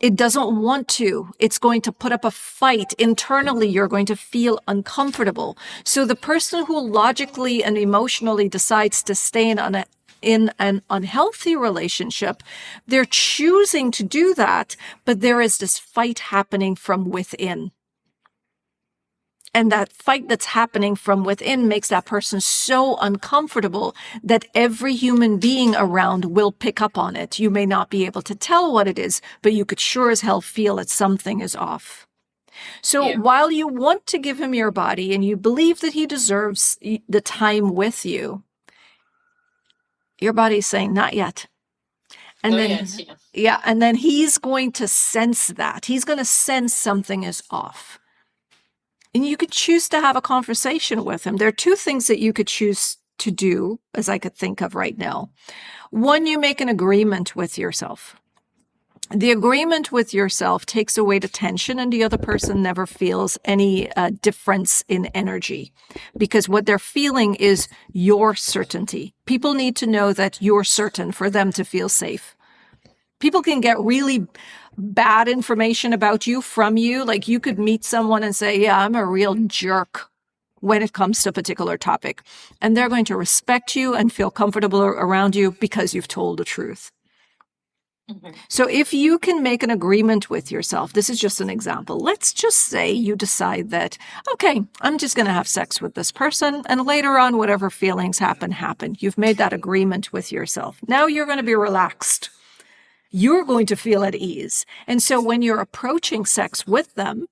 It doesn't want to. It's going to put up a fight. Internally, you're going to feel uncomfortable. So the person who logically and emotionally decides to stay in an unhealthy relationship, they're choosing to do that, but there is this fight happening from within. And that fight that's happening from within makes that person so uncomfortable that every human being around will pick up on it. You may not be able to tell what it is, but you could sure as hell feel that something is off. So while you want to give him your body and you believe that he deserves the time with you, your body's saying, not yet. And and then he's going to sense that. He's going to sense something is off. And you could choose to have a conversation with him. There are two things that you could choose to do, as I could think of right now. One, you make an agreement with yourself. The agreement with yourself takes away the tension, and the other person never feels any difference in energy, because what they're feeling is your certainty. People need to know that you're certain for them to feel safe. People can get really bad information about you from you. Like you could meet someone and say, yeah, I'm a real jerk when it comes to a particular topic. And they're going to respect you and feel comfortable around you because you've told the truth. So if you can make an agreement with yourself, this is just an example. Let's just say you decide that, okay, I'm just going to have sex with this person, and later on, whatever feelings happen. You've made that agreement with yourself. Now you're going to be relaxed. You're going to feel at ease. And so when you're approaching sex with them,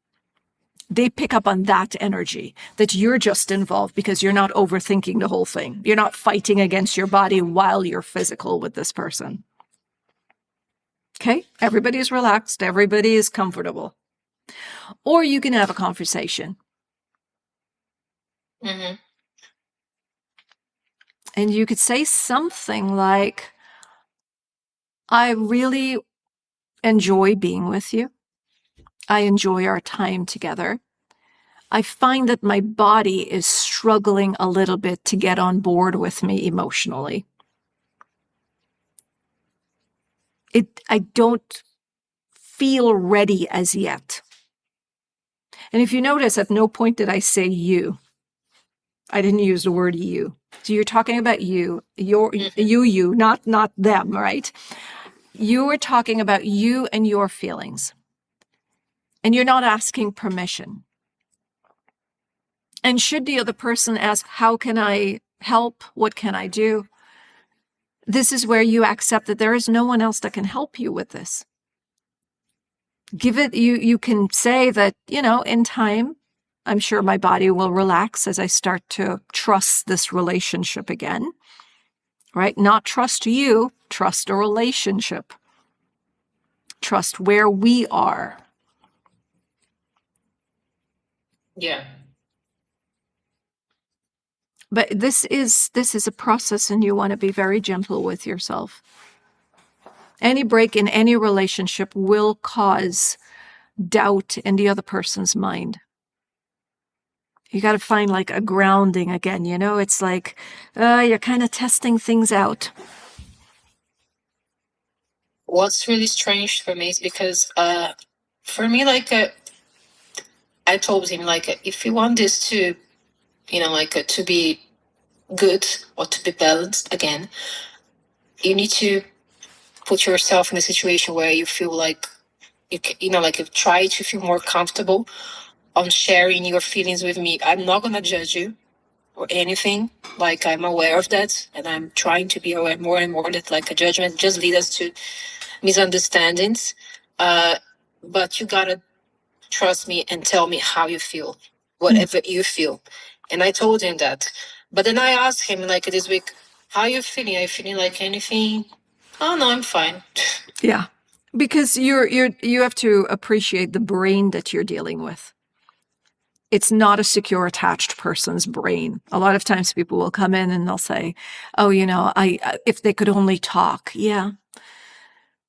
they pick up on that energy, that you're just involved because you're not overthinking the whole thing. You're not fighting against your body while you're physical with this person. Okay, everybody's relaxed, everybody is comfortable. Or you can have a conversation. And you could say something like, I really enjoy being with you. I enjoy our time together. I find that my body is struggling a little bit to get on board with me emotionally. I don't feel ready as yet. And if you notice, at no point did I say you. I didn't use the word you. So you're talking about you, you, not them, right? You were talking about you and your feelings. And you're not asking permission. And should the other person ask, how can I help? What can I do? This is where you accept that there is no one else that can help you with this. Give it, you can say that, in time, I'm sure my body will relax as I start to trust this relationship again, right? Not trust you, trust a relationship. Trust where we are. Yeah. But this is a process, and you want to be very gentle with yourself. Any break in any relationship will cause doubt in the other person's mind. You got to find like a grounding again, it's like you're kind of testing things out. What's really strange for me is because for me, I told him, if you want this to, to be good or to be balanced again, you need to put yourself in a situation where you feel like you try to feel more comfortable on sharing your feelings with me. I'm not going to judge you or anything. I'm aware of that, and I'm trying to be aware more and more that a judgment just leads us to misunderstandings. But you got to trust me and tell me how you feel, whatever you feel. And I told him that. But then I asked him this week, how are you feeling? Are you feeling like anything? Oh, no, I'm fine. Yeah, because you have to appreciate the brain that you're dealing with. It's not a secure attached person's brain. A lot of times people will come in and they'll say, oh, if they could only talk. Yeah.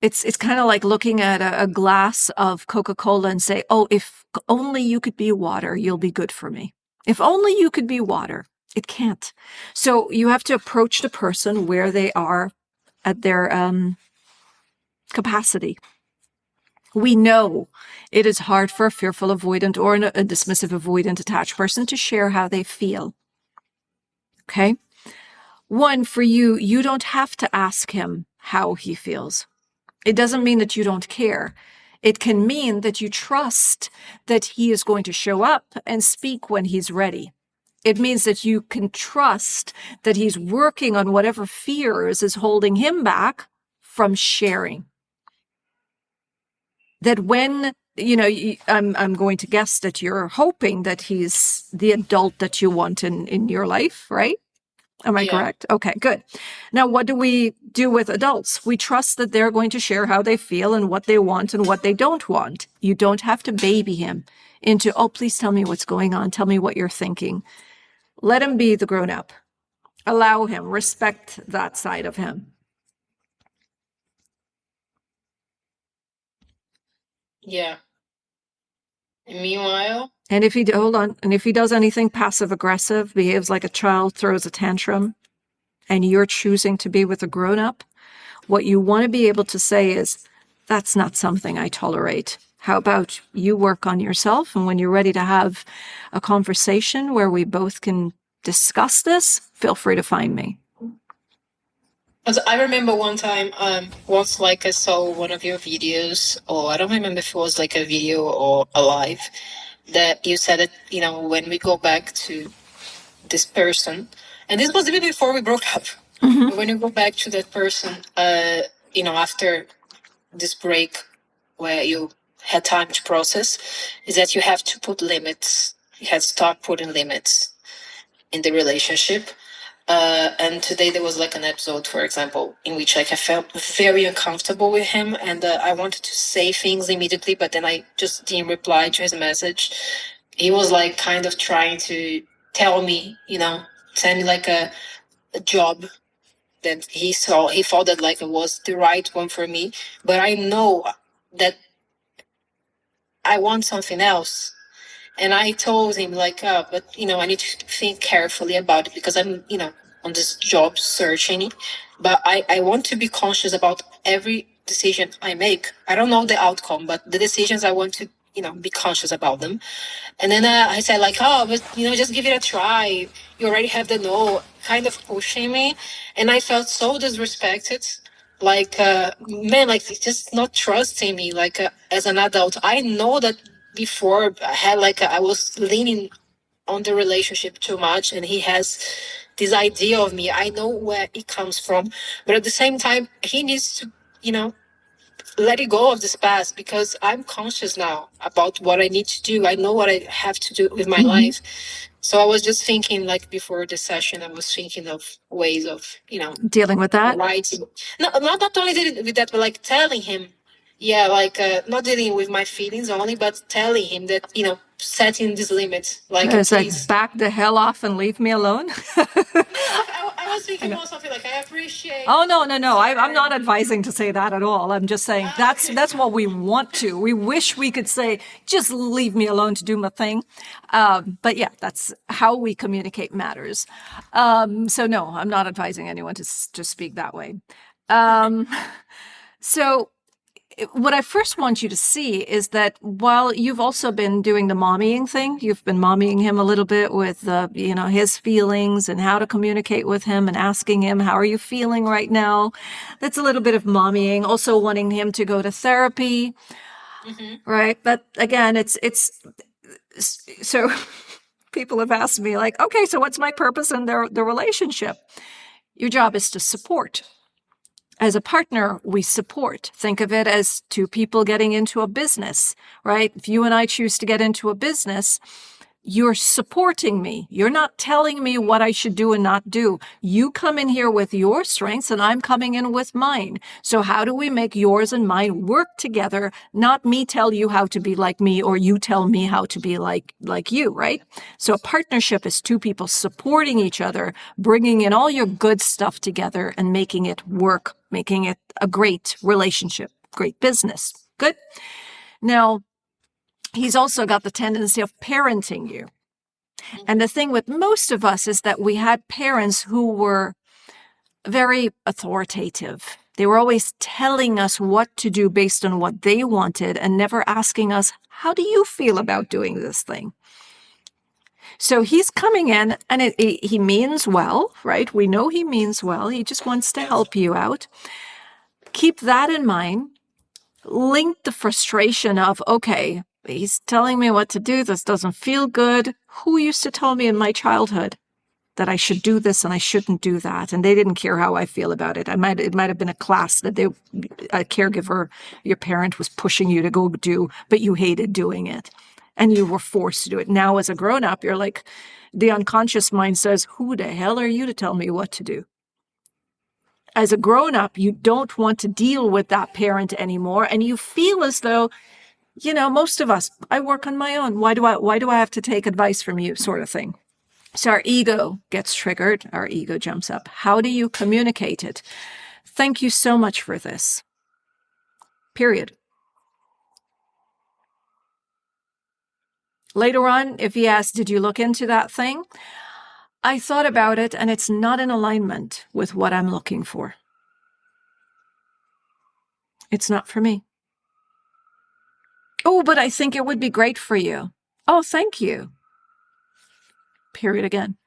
It's kind of like looking at a glass of Coca-Cola and say, oh, if only you could be water, you'll be good for me. If only you could be water. It can't. So you have to approach the person where they are at their capacity. We know it is hard for a fearful avoidant or a dismissive avoidant attached person to share how they feel. Okay? One, for you, you don't have to ask him how he feels. It doesn't mean that you don't care. It can mean that you trust that he is going to show up and speak when he's ready. It means that you can trust that he's working on whatever fears is holding him back from sharing. That when, I'm going to guess that you're hoping that he's the adult that you want in your life, right? Am I correct? Okay, good. Now, what do we do with adults? We trust that they're going to share how they feel and what they want and what they don't want. You don't have to baby him into, oh, please tell me what's going on. Tell me what you're thinking. Let him be the grown up. Allow him, respect that side of him. Yeah. And meanwhile, and if he does anything passive aggressive, behaves like a child, throws a tantrum, and you're choosing to be with a grown up, what you want to be able to say is, that's not something I tolerate. How about you work on yourself? And when you're ready to have a conversation where we both can discuss this, feel free to find me. I remember one time, once like I saw one of your videos, or I don't remember if it was like a video or a live, that you said that, when we go back to this person, and this was even before we broke up, but when you go back to that person, after this break where you had time to process, is that you have to put limits. You have to start putting limits in the relationship. And today there was like an episode, for example, in which like I felt very uncomfortable with him, and I wanted to say things immediately, but then I just didn't reply to his message. He was like kind of trying to tell me, send me like a job that he thought that like it was the right one for me, but I know that I want something else. And I told him like, but I need to think carefully about it because I'm, on this job searching, but I want to be conscious about every decision I make. I don't know the outcome, but the decisions I want to, be conscious about them. And then I said like, oh, but just give it a try. You already have the no, kind of pushing me. And I felt so disrespected. Like, man, like just not trusting me, like as an adult. I know that before I had like, I was leaning on the relationship too much, and he has this idea of me. I know where it comes from, but at the same time, he needs to, let it go of this past, because I'm conscious now about what I need to do. I know what I have to do with my life. So I was just thinking, like before the session, I was thinking of ways of, dealing with that. Writing. No, not only dealing with that, but like telling him, yeah, like not dealing with my feelings only, but telling him that, setting these limits. Like, It's please. like, back the hell off and leave me alone. I was thinking more something like, I appreciate. Oh, no. I'm not advising to say that at all. I'm just saying that's what we want to. We wish we could say, just leave me alone to do my thing. But yeah, that's how we communicate matters. So no, I'm not advising anyone to speak that way. So what I first want you to see is that while you've also been doing the mommying thing, you've been mommying him a little bit with, his feelings and how to communicate with him and asking him, how are you feeling right now? That's a little bit of mommying. Also wanting him to go to therapy, right? But again, it's so people have asked me like, okay, so what's my purpose in the relationship? Your job is to support. As a partner, we support. Think of it as two people getting into a business, right? If you and I choose to get into a business, you're supporting me. You're not telling me what I should do and not do. You come in here with your strengths and I'm coming in with mine. So how do we make yours and mine work together? Not me tell you how to be like me or you tell me how to be like you, right? So a partnership is two people supporting each other, bringing in all your good stuff together and making it work, making it a great relationship, great business. Good. Now, he's also got the tendency of parenting you. And the thing with most of us is that we had parents who were very authoritative. They were always telling us what to do based on what they wanted and never asking us, how do you feel about doing this thing? So he's coming in and he means well, right? We know he means well. He just wants to help you out. Keep that in mind. link the frustration of, okay, he's telling me what to do. This doesn't feel good. Who used to tell me in my childhood that I should do this and I shouldn't do that? And they didn't care how I feel about it. It might have been a class that a caregiver, your parent was pushing you to go do, but you hated doing it and you were forced to do it. Now as a grown-up, you're like, the unconscious mind says, who the hell are you to tell me what to do? As a grown-up, you don't want to deal with that parent anymore. And you feel as though, most of us, I work on my own. Why do I have to take advice from you, sort of thing? So our ego gets triggered. Our ego jumps up. How do you communicate it? Thank you so much for this. Period. Later on, if he asks, did you look into that thing? I thought about it and it's not in alignment with what I'm looking for. It's not for me. Oh, but I think it would be great for you. Oh, thank you. Period again.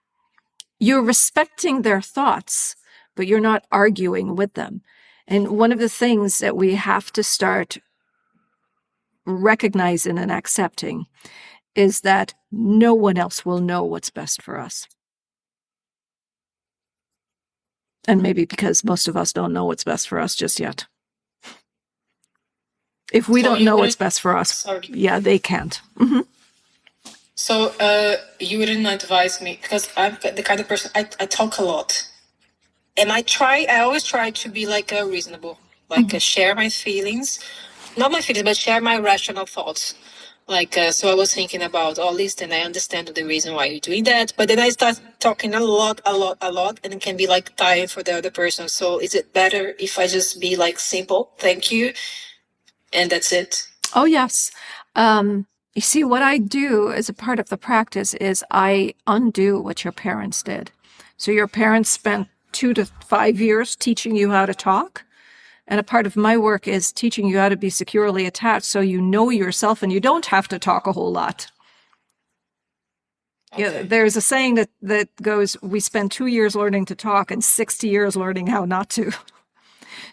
You're respecting their thoughts, but you're not arguing with them. And one of the things that we have to start recognizing and accepting is that no one else will know what's best for us. And maybe because most of us don't know what's best for us just yet. If we don't know what's best for us, yeah, they can't. Mm-hmm. So you wouldn't advise me, because I'm the kind of person, I talk a lot. And I always try to be like reasonable, like share my feelings, not my feelings, but share my rational thoughts. So I was thinking about all this, and I understand the reason why you're doing that. But then I start talking a lot, and it can be like tiring for the other person. So is it better if I just be like simple, thank you, and that's it? Oh, yes. You see, what I do as a part of the practice is I undo what your parents did. So your parents spent 2 to 5 years teaching you how to talk. And a part of my work is teaching you how to be securely attached so you know yourself and you don't have to talk a whole lot. Okay. Yeah, there's a saying that goes, we spend 2 years learning to talk and 60 years learning how not to.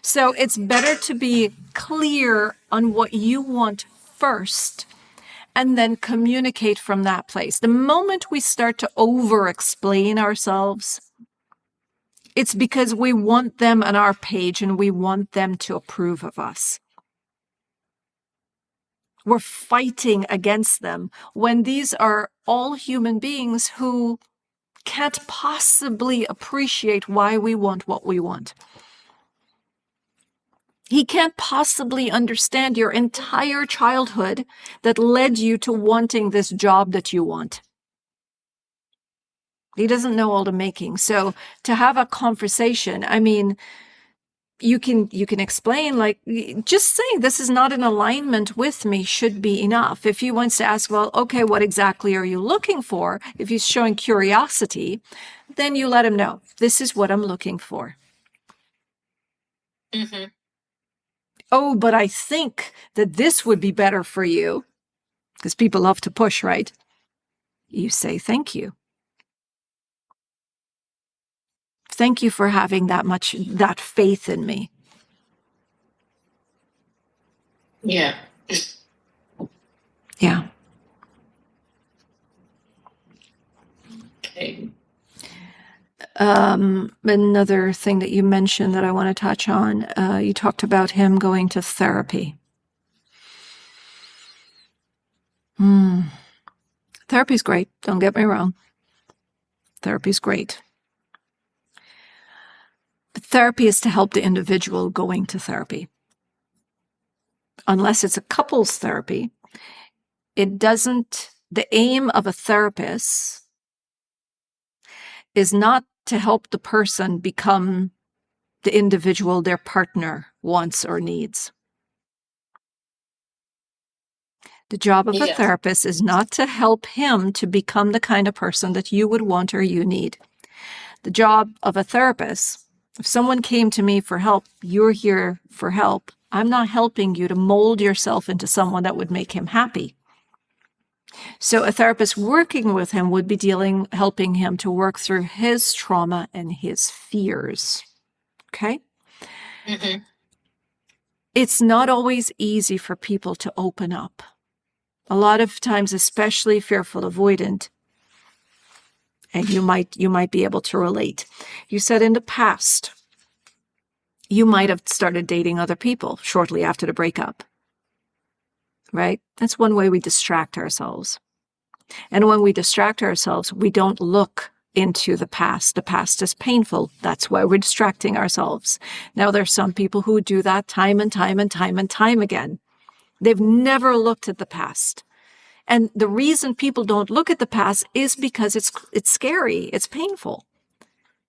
So it's better to be clear on what you want first and then communicate from that place. The moment we start to over-explain ourselves, it's because we want them on our page and we want them to approve of us. We're fighting against them when these are all human beings who can't possibly appreciate why we want what we want. He can't possibly understand your entire childhood that led you to wanting this job that you want. He doesn't know all the making. So to have a conversation, I mean, you can explain, like, just saying this is not in alignment with me should be enough. If he wants to ask, well, okay, what exactly are you looking for? If he's showing curiosity, then you let him know, this is what I'm looking for. Mm-hmm. Oh, but I think that this would be better for you, because people love to push, right? You say, thank you. Thank you for having that faith in me. Yeah. Yeah. Okay. Another thing that you mentioned that I want to touch on, you talked about him going to therapy. Therapy's great. Don't get me wrong. Therapy's great. But therapy is to help the individual going to therapy. Unless it's a couples therapy, the aim of a therapist is not to help the person become the individual their partner wants or needs. The job of a therapist is not to help him to become the kind of person that you would want or you need. The job of a therapist, if someone came to me for help, you're here for help. I'm not helping you to mold yourself into someone that would make him happy. So a therapist working with him would be helping him to work through his trauma and his fears. Okay? Mm-hmm. It's not always easy for people to open up. A lot of times, especially fearful avoidant, and you might be able to relate. You said in the past, you might have started dating other people shortly after the breakup, right? That's one way we distract ourselves. And when we distract ourselves, we don't look into the past. The past is painful. That's why we're distracting ourselves. Now, there's some people who do that time and time and time and time again. They've never looked at the past. And the reason people don't look at the past is because it's scary. It's painful.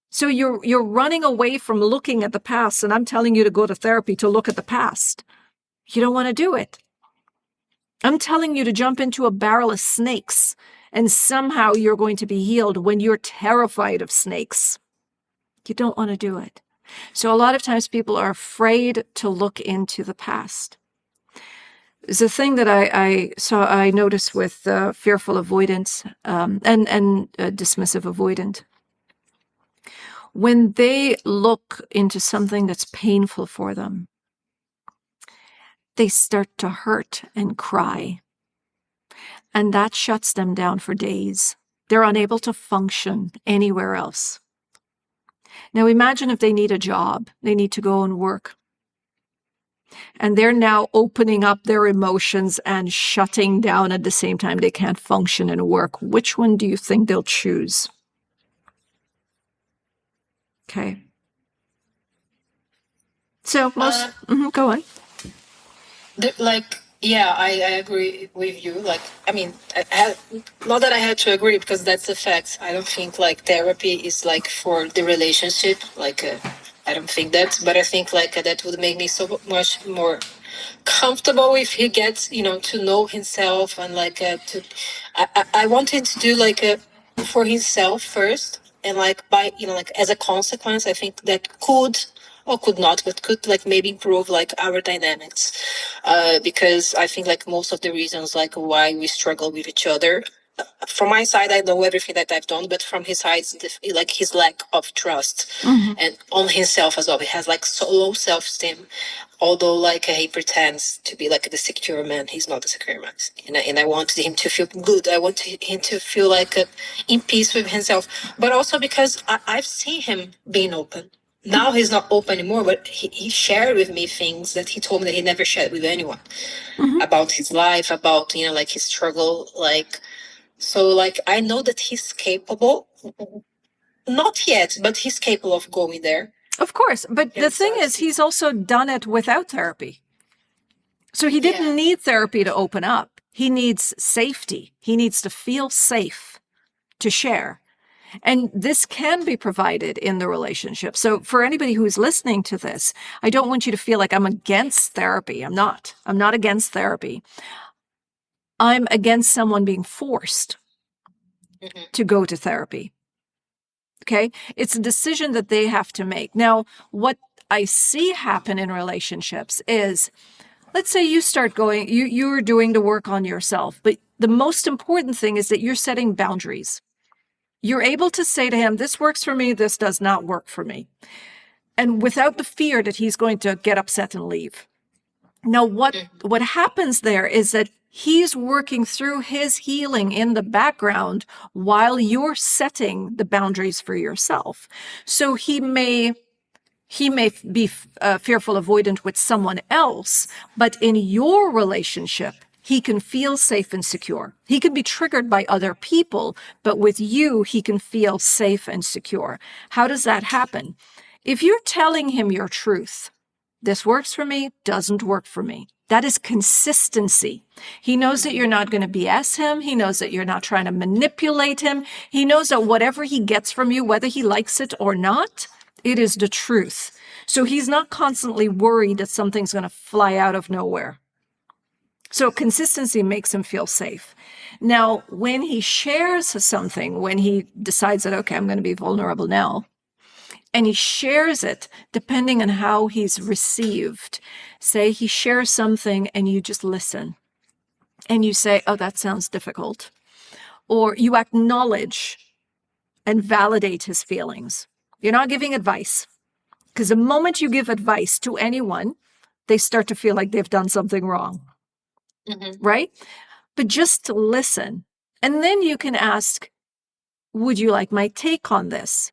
So you're running away from looking at the past, and I'm telling you to go to therapy to look at the past. You don't want to do it. I'm telling you to jump into a barrel of snakes, and somehow you're going to be healed when you're terrified of snakes. You don't want to do it. So a lot of times people are afraid to look into the past. It's a thing that I noticed with fearful avoidance and dismissive avoidant. When they look into something that's painful for them, they start to hurt and cry. And that shuts them down for days. They're unable to function anywhere else. Now imagine if they need a job, they need to go and work. And they're now opening up their emotions and shutting down at the same time. They can't function and work. Which one do you think they'll choose? Okay. So most, go on. I agree with you. Like, I mean, not that I had to agree because that's a fact. I don't think like therapy is like for the relationship. I don't think that, but I think that would make me so much more comfortable if he gets, to know himself and I want him to do for himself first. And by, as a consequence, I think that could or could not, but could maybe improve our dynamics. Because I think most of the reasons why we struggle with each other, from my side, I know everything that I've done, but from his side, his lack of trust and on himself as well. He has so low self-esteem, although he pretends to be the secure man. He's not a secure man, and I wanted him to feel good. I want him to feel in peace with himself, but also because I've seen him being open. Now he's not open anymore, but he shared with me things that he told me that he never shared with anyone about his life, about his struggle, So I know that he's capable, not yet, but he's capable of going there. Of course. But the thing is, he's also done it without therapy. So he didn't need therapy to open up. He needs safety. He needs to feel safe to share. And this can be provided in the relationship. So for anybody who's listening to this, I don't want you to feel like I'm against therapy. I'm not against therapy. I'm against someone being forced to go to therapy. Okay? It's a decision that they have to make. Now, what I see happen in relationships is, let's say you start going, you're doing the work on yourself, but the most important thing is that you're setting boundaries. You're able to say to him, this works for me, this does not work for me. And without the fear that he's going to get upset and leave. Now, what happens there is that he's working through his healing in the background while you're setting the boundaries for yourself. So he may be fearful avoidant with someone else, but in your relationship, he can feel safe and secure. He can be triggered by other people, but with you, he can feel safe and secure. How does that happen? If you're telling him your truth, this works for me, doesn't work for me. That is consistency. He knows that you're not going to BS him. He knows that you're not trying to manipulate him. He knows that whatever he gets from you, whether he likes it or not, it is the truth. So he's not constantly worried that something's going to fly out of nowhere. So consistency makes him feel safe. Now, when he shares something, when he decides that, okay, I'm going to be vulnerable now, and he shares it depending on how he's received. Say he shares something and you just listen. And you say, oh, that sounds difficult. Or you acknowledge and validate his feelings. You're not giving advice. Because the moment you give advice to anyone, they start to feel like they've done something wrong, right? But just to listen. And then you can ask, would you like my take on this?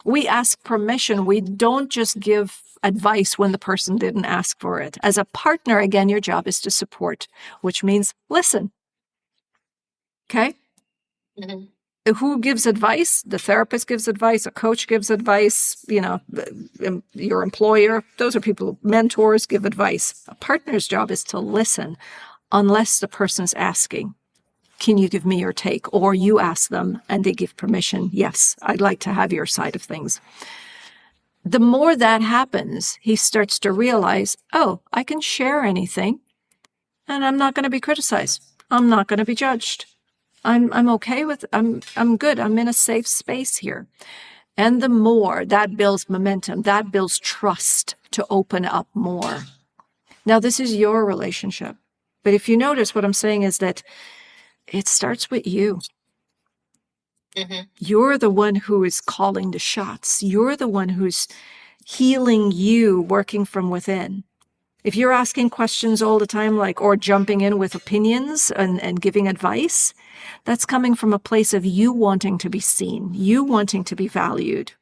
We ask permission. We don't just give advice when the person didn't ask for it. As a partner, again, your job is to support, which means listen. Okay? Who gives advice? The therapist gives advice, a coach gives advice, your employer. Those are people, mentors give advice. A partner's job is to listen unless the person's asking, can you give me your take? Or you ask them and they give permission. Yes, I'd like to have your side of things. The more that happens, he starts to realize, oh, I can share anything and I'm not going to be criticized. I'm not going to be judged. I'm okay with, I'm good. I'm in a safe space here. And the more that builds momentum, that builds trust to open up more. Now, this is your relationship. But if you notice, what I'm saying is that it starts with you. You're the one who is calling the shots. You're the one who's healing you, working from within. If you're asking questions all the time, or jumping in with opinions and giving advice, that's coming from a place of you wanting to be seen, you wanting to be valued.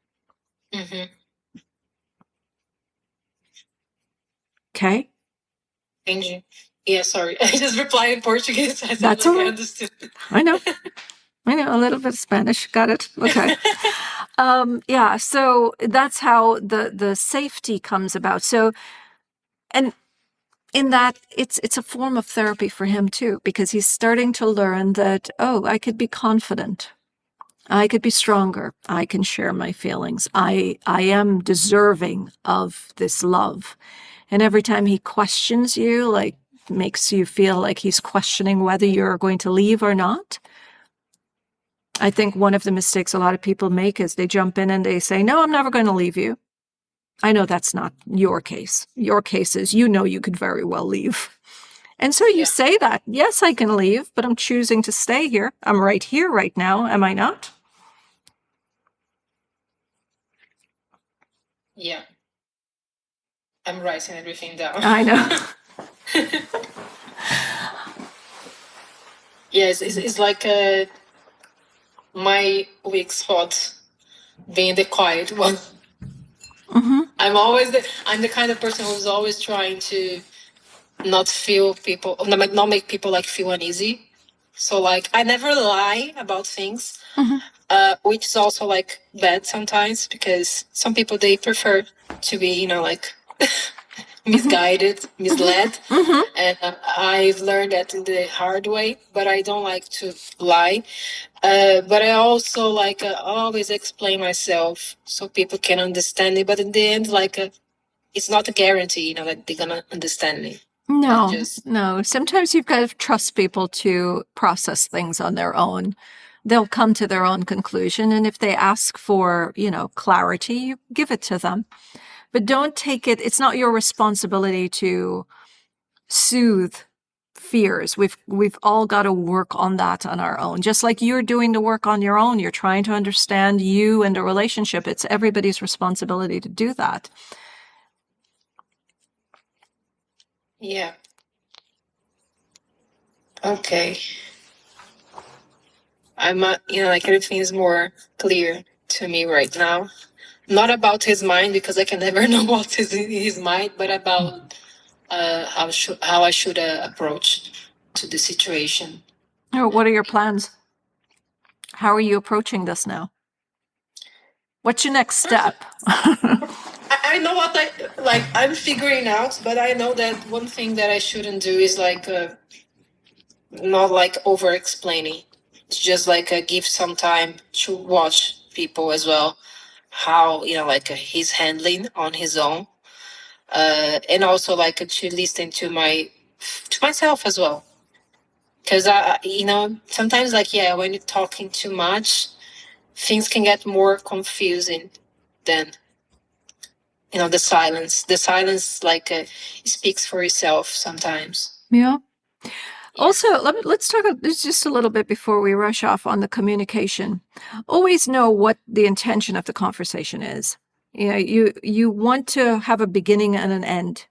Okay? Entendi. Yeah, sorry. I just replied in Portuguese. I That's all right. I understood. I know, a little bit of Spanish. Got it. Okay. Yeah, so that's how the safety comes about. So, and in that, it's a form of therapy for him too, because he's starting to learn that, oh, I could be confident. I could be stronger. I can share my feelings. I am deserving of this love. And every time he questions you, makes you feel like he's questioning whether you're going to leave or not. I think one of the mistakes a lot of people make is they jump in and they say, no, I'm never going to leave you. I know that's not your case. Your case is, you could very well leave. And so you say that, yes, I can leave, but I'm choosing to stay here. I'm right here right now. Am I not? Yeah. I'm writing everything down. I know. Yes, it's like my weak spot being the quiet one. I'm the kind of person who's always trying to not make people feel uneasy. So I never lie about things, which is also bad sometimes, because some people, they prefer to be, misguided, misled. And I've learned that in the hard way, but I don't like to lie. But I also always explain myself so people can understand it. But in the end, it's not a guarantee, that they're gonna understand me. No. Sometimes you've got to trust people to process things on their own. They'll come to their own conclusion. And if they ask for, clarity, you give it to them. But don't take it. It's not your responsibility to soothe fears. We've all got to work on that on our own. Just like you're doing the work on your own. You're trying to understand you and the relationship. It's everybody's responsibility to do that. Yeah. Okay. I'm, everything is more clear to me right now. Not about his mind, because I can never know what's in his mind, but about how I should approach to the situation. Oh, what are your plans? How are you approaching this now? What's your next step? I know what I'm figuring out, but I know that one thing that I shouldn't do is not over explaining. It's just give some time to watch people as well, how he's handling on his own, and also to listen to myself as well, because I sometimes when you're talking too much, things can get more confusing than the silence speaks for itself sometimes. Yeah. Also, let's talk just a little bit before we rush off on the communication. Always know what the intention of the conversation is. You want to have a beginning and an end.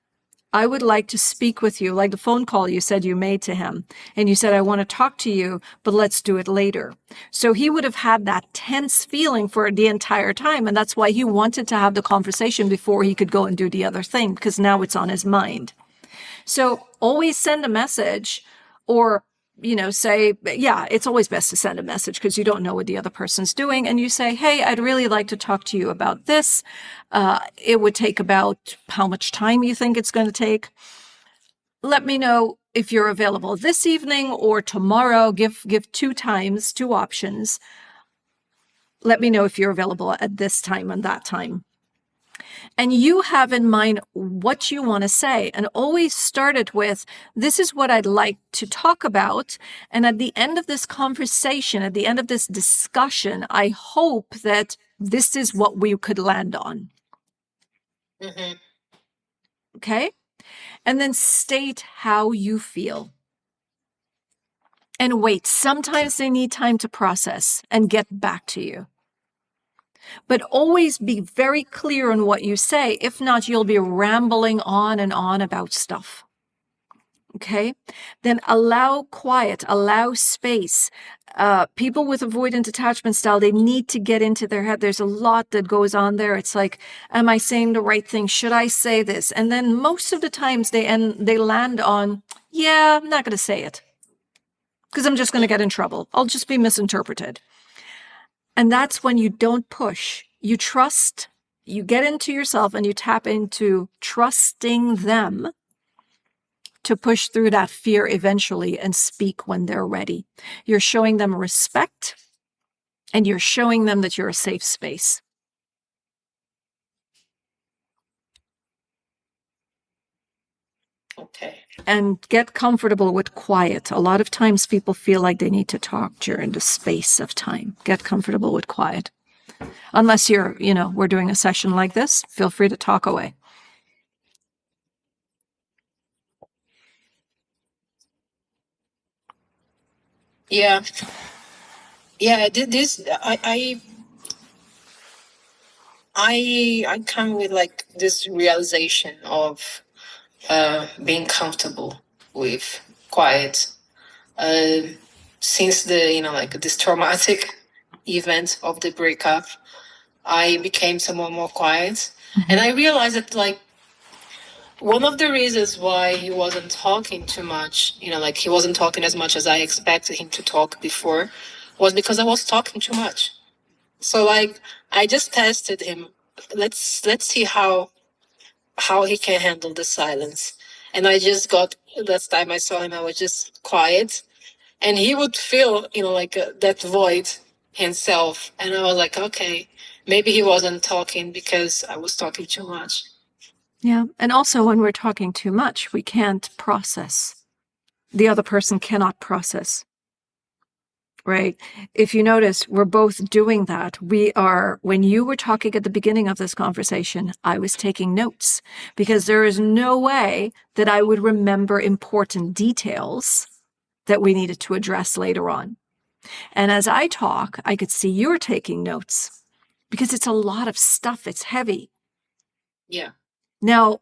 I would like to speak with you, like the phone call you said you made to him. And you said, I want to talk to you, but let's do it later. So he would have had that tense feeling for the entire time. And that's why he wanted to have the conversation before he could go and do the other thing, because now it's on his mind. So always send a message, or say, yeah, it's always best to send a message because you don't know what the other person's doing. And you say, hey, I'd really like to talk to you about this. It would take about how much time you think it's going to take. Let me know if you're available this evening or tomorrow. Give 2 times, 2 options. Let me know if you're available at this time and that time. And you have in mind what you want to say, and always start it with, this is what I'd like to talk about. And at the end of this conversation, at the end of this discussion, I hope that this is what we could land on. Mm-hmm. Okay? And then state how you feel. And wait, sometimes they need time to process and get back to you. But always be very clear on what you say. If not, you'll be rambling on and on about stuff. Okay? Then allow quiet, allow space. People with avoidant attachment style, they need to get into their head. There's a lot that goes on there. It's like, am I saying the right thing? Should I say this? And then most of the times they land on, yeah, I'm not going to say it because I'm just going to get in trouble. I'll just be misinterpreted. And that's when you don't push. You trust, you get into yourself and you tap into trusting them to push through that fear eventually and speak when they're ready. You're showing them respect and you're showing them that you're a safe space. Okay. And get comfortable with quiet. A lot of times people feel like they need to talk during the space of time. Get comfortable with quiet. Unless we're doing a session like this, feel free to talk away. Yeah. Yeah, this I come with like this realization of being comfortable with quiet. Since this traumatic event of the breakup, I became someone more quiet. Mm-hmm. And I realized that like one of the reasons why he wasn't talking too much, he wasn't talking as much as I expected him to talk before, was because I was talking too much. So like I just tested him. Let's see how he can handle the silence. And I just got, last time I saw him, I was just quiet. And he would feel, that void himself. And I was like, okay, maybe he wasn't talking because I was talking too much. Yeah. And also when we're talking too much, we can't process. The other person cannot process. Right? If you notice, we're both doing that. When you were talking at the beginning of this conversation, I was taking notes because there is no way that I would remember important details that we needed to address later on. And as I talk, I could see you're taking notes because it's a lot of stuff. It's heavy. Yeah. Now,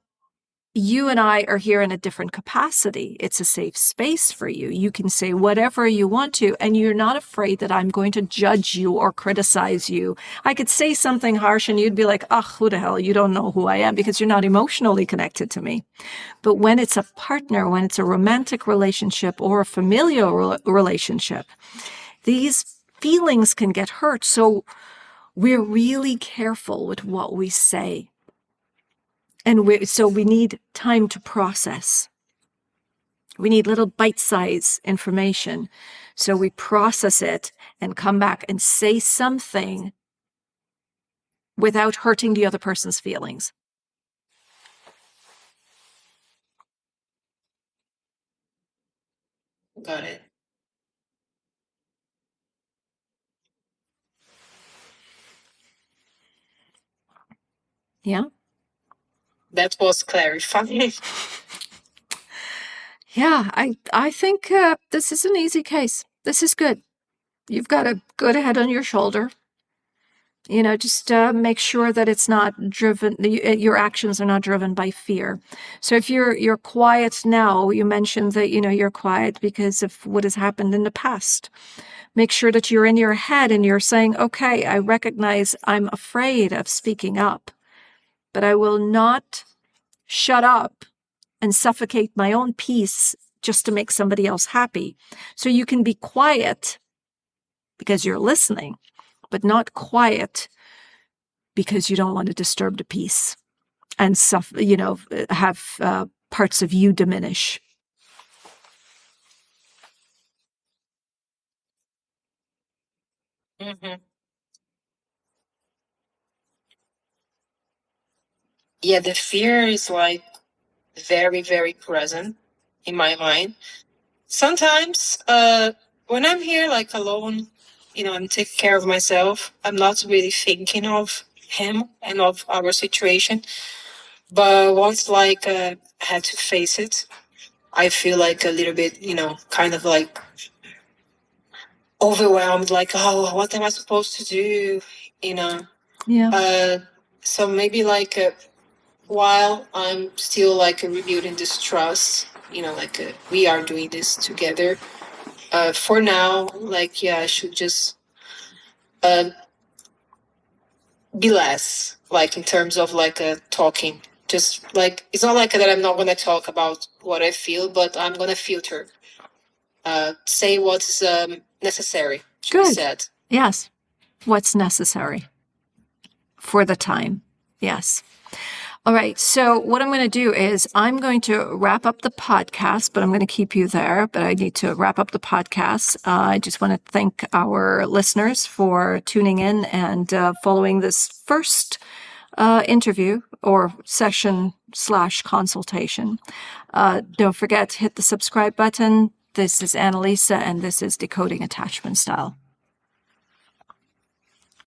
you and I are here in a different capacity. It's a safe space for you. You can say whatever you want to, and you're not afraid that I'm going to judge you or criticize you. I could say something harsh and you'd be like, who the hell? You don't know who I am because you're not emotionally connected to me. But when it's a partner, when it's a romantic relationship or a familial relationship, these feelings can get hurt. So we're really careful with what we say. And so we need time to process. We need little bite-sized information. So we process it and come back and say something without hurting the other person's feelings. Got it. Yeah? That was clarifying. Yeah, I think this is an easy case. This is good. You've got a good head on your shoulder. Just make sure that it's not driven, your actions are not driven by fear. So if you're quiet now, you mentioned that, you're quiet because of what has happened in the past. Make sure that you're in your head and you're saying, okay, I recognize I'm afraid of speaking up, but I will not shut up and suffocate my own peace just to make somebody else happy. So you can be quiet because you're listening, but not quiet because you don't want to disturb the peace and have parts of you diminish. Mm-hmm. Yeah, the fear is like very, very present in my mind. Sometimes, when I'm here like alone, I'm taking care of myself. I'm not really thinking of him and of our situation. But once like I had to face it, I feel like a little bit, kind of like overwhelmed. Like, oh, what am I supposed to do? You know. Yeah. So maybe like while I'm still like rebuilding this trust, like we are doing this together. For now, like, yeah, I should just uh, be less, like, in terms of like talking. Just like, it's not like that I'm not going to talk about what I feel, but I'm going to filter, say what's necessary to be Good. said. Yes. What's necessary for the time. Yes. All right. So what I'm going to do is I'm going to wrap up the podcast, but I'm going to keep you there. But I need to wrap up the podcast. I just want to thank our listeners for tuning in and following this first interview or session/consultation. Don't forget, hit the subscribe button. This is Annalisa, and this is Decoding Attachment Style.